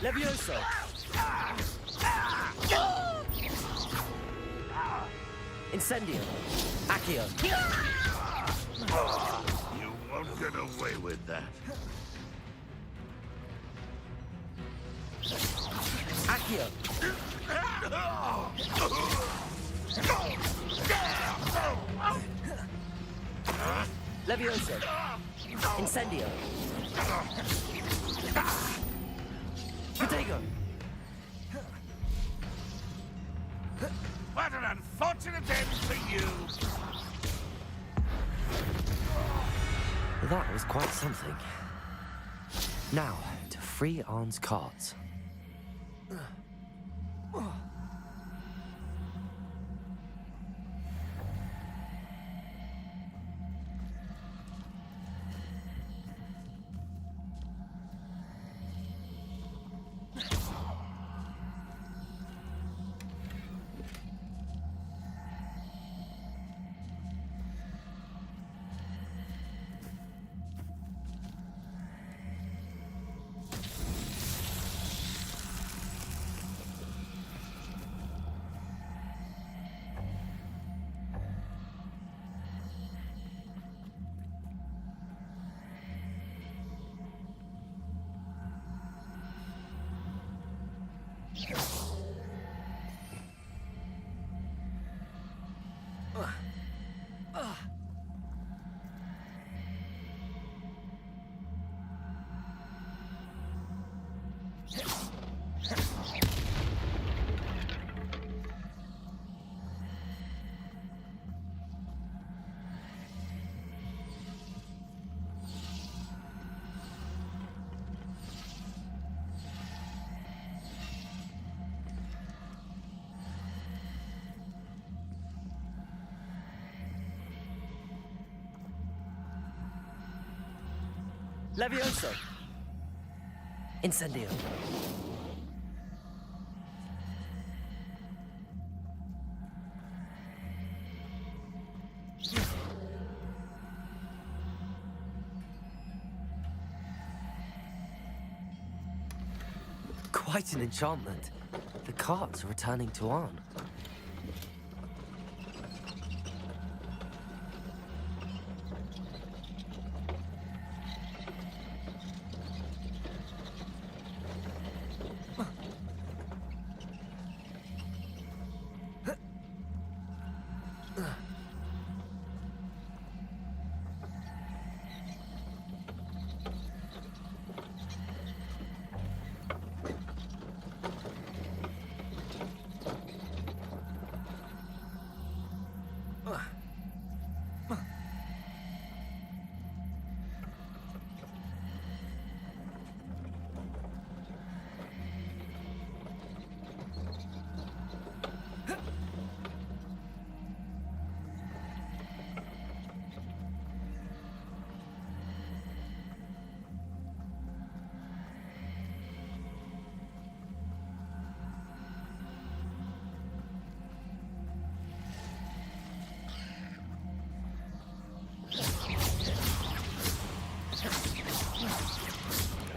Levioso! Incendio! Accio! You won't get away with that. Accio! Levioso! Incendio! Protego! What an unfortunate end for you. That was quite something. Now, to free Arn's cards. Levioso! Incendio! Quite an enchantment. The cards are returning to Arn.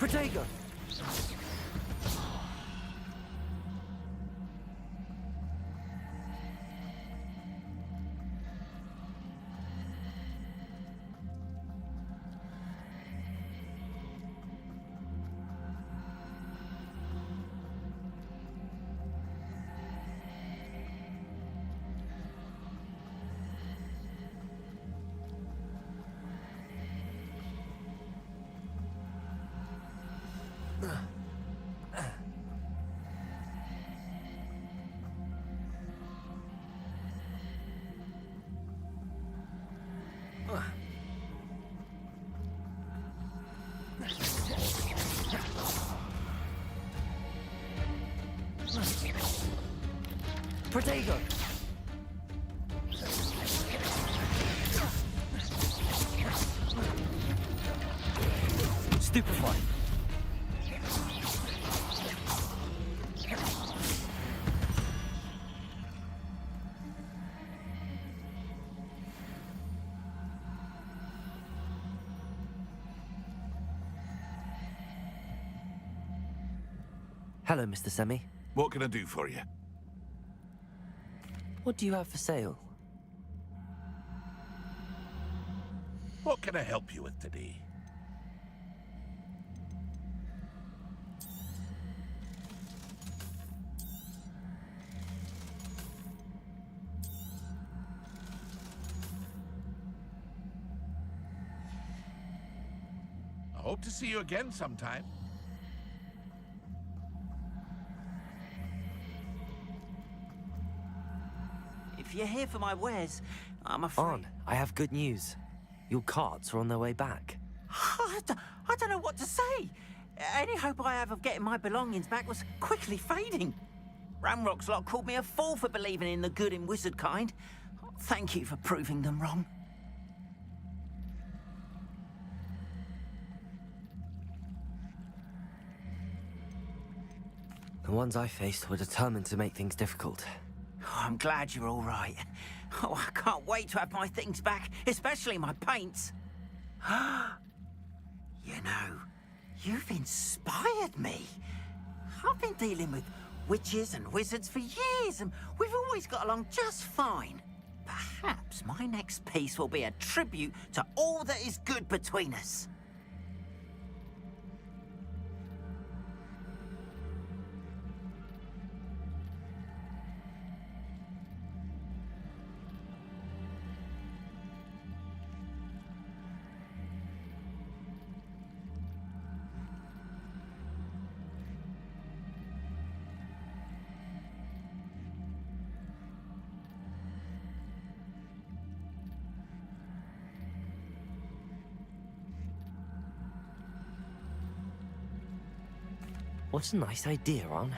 Protego! Protego! Stupefy! Hello, Mr. Semi. What can I do for you? What do you have for sale? What can I help you with today? I hope to see you again sometime. If you're here for my wares, I'm afraid... On, I have good news. Your carts are on their way back. I don't know what to say. Any hope I have of getting my belongings back was quickly fading. Ramrock's lot called me a fool for believing in the good in wizard kind. Thank you for proving them wrong. The ones I faced were determined to make things difficult. Oh, I'm glad you're all right. Oh, I can't wait to have my things back, especially my paints. You know, you've inspired me. I've been dealing with witches and wizards for years, and we've always got along just fine. Perhaps my next piece will be a tribute to all that is good between us. What a nice idea, Ron.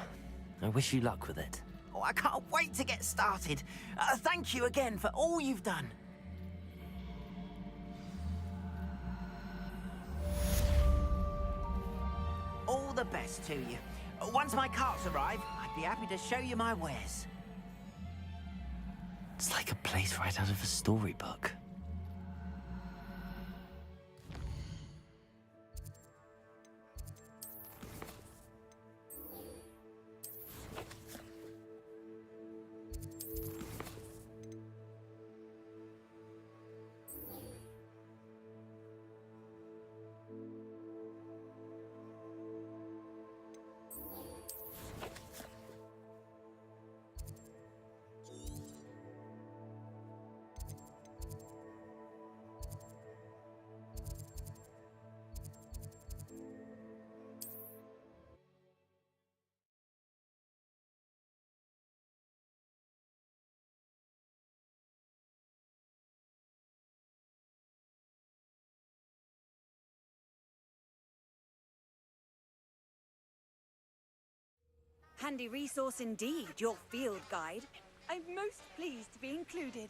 I wish you luck with it. Oh, I can't wait to get started. Thank you again for all you've done. All the best to you. Once my carts arrive, I'd be happy to show you my wares. It's like a place right out of a storybook. Handy resource indeed, your field guide. I'm most pleased to be included.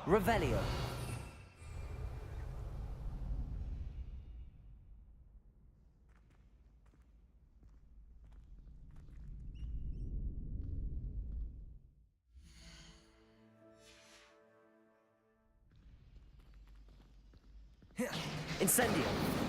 Revelio. Incendio.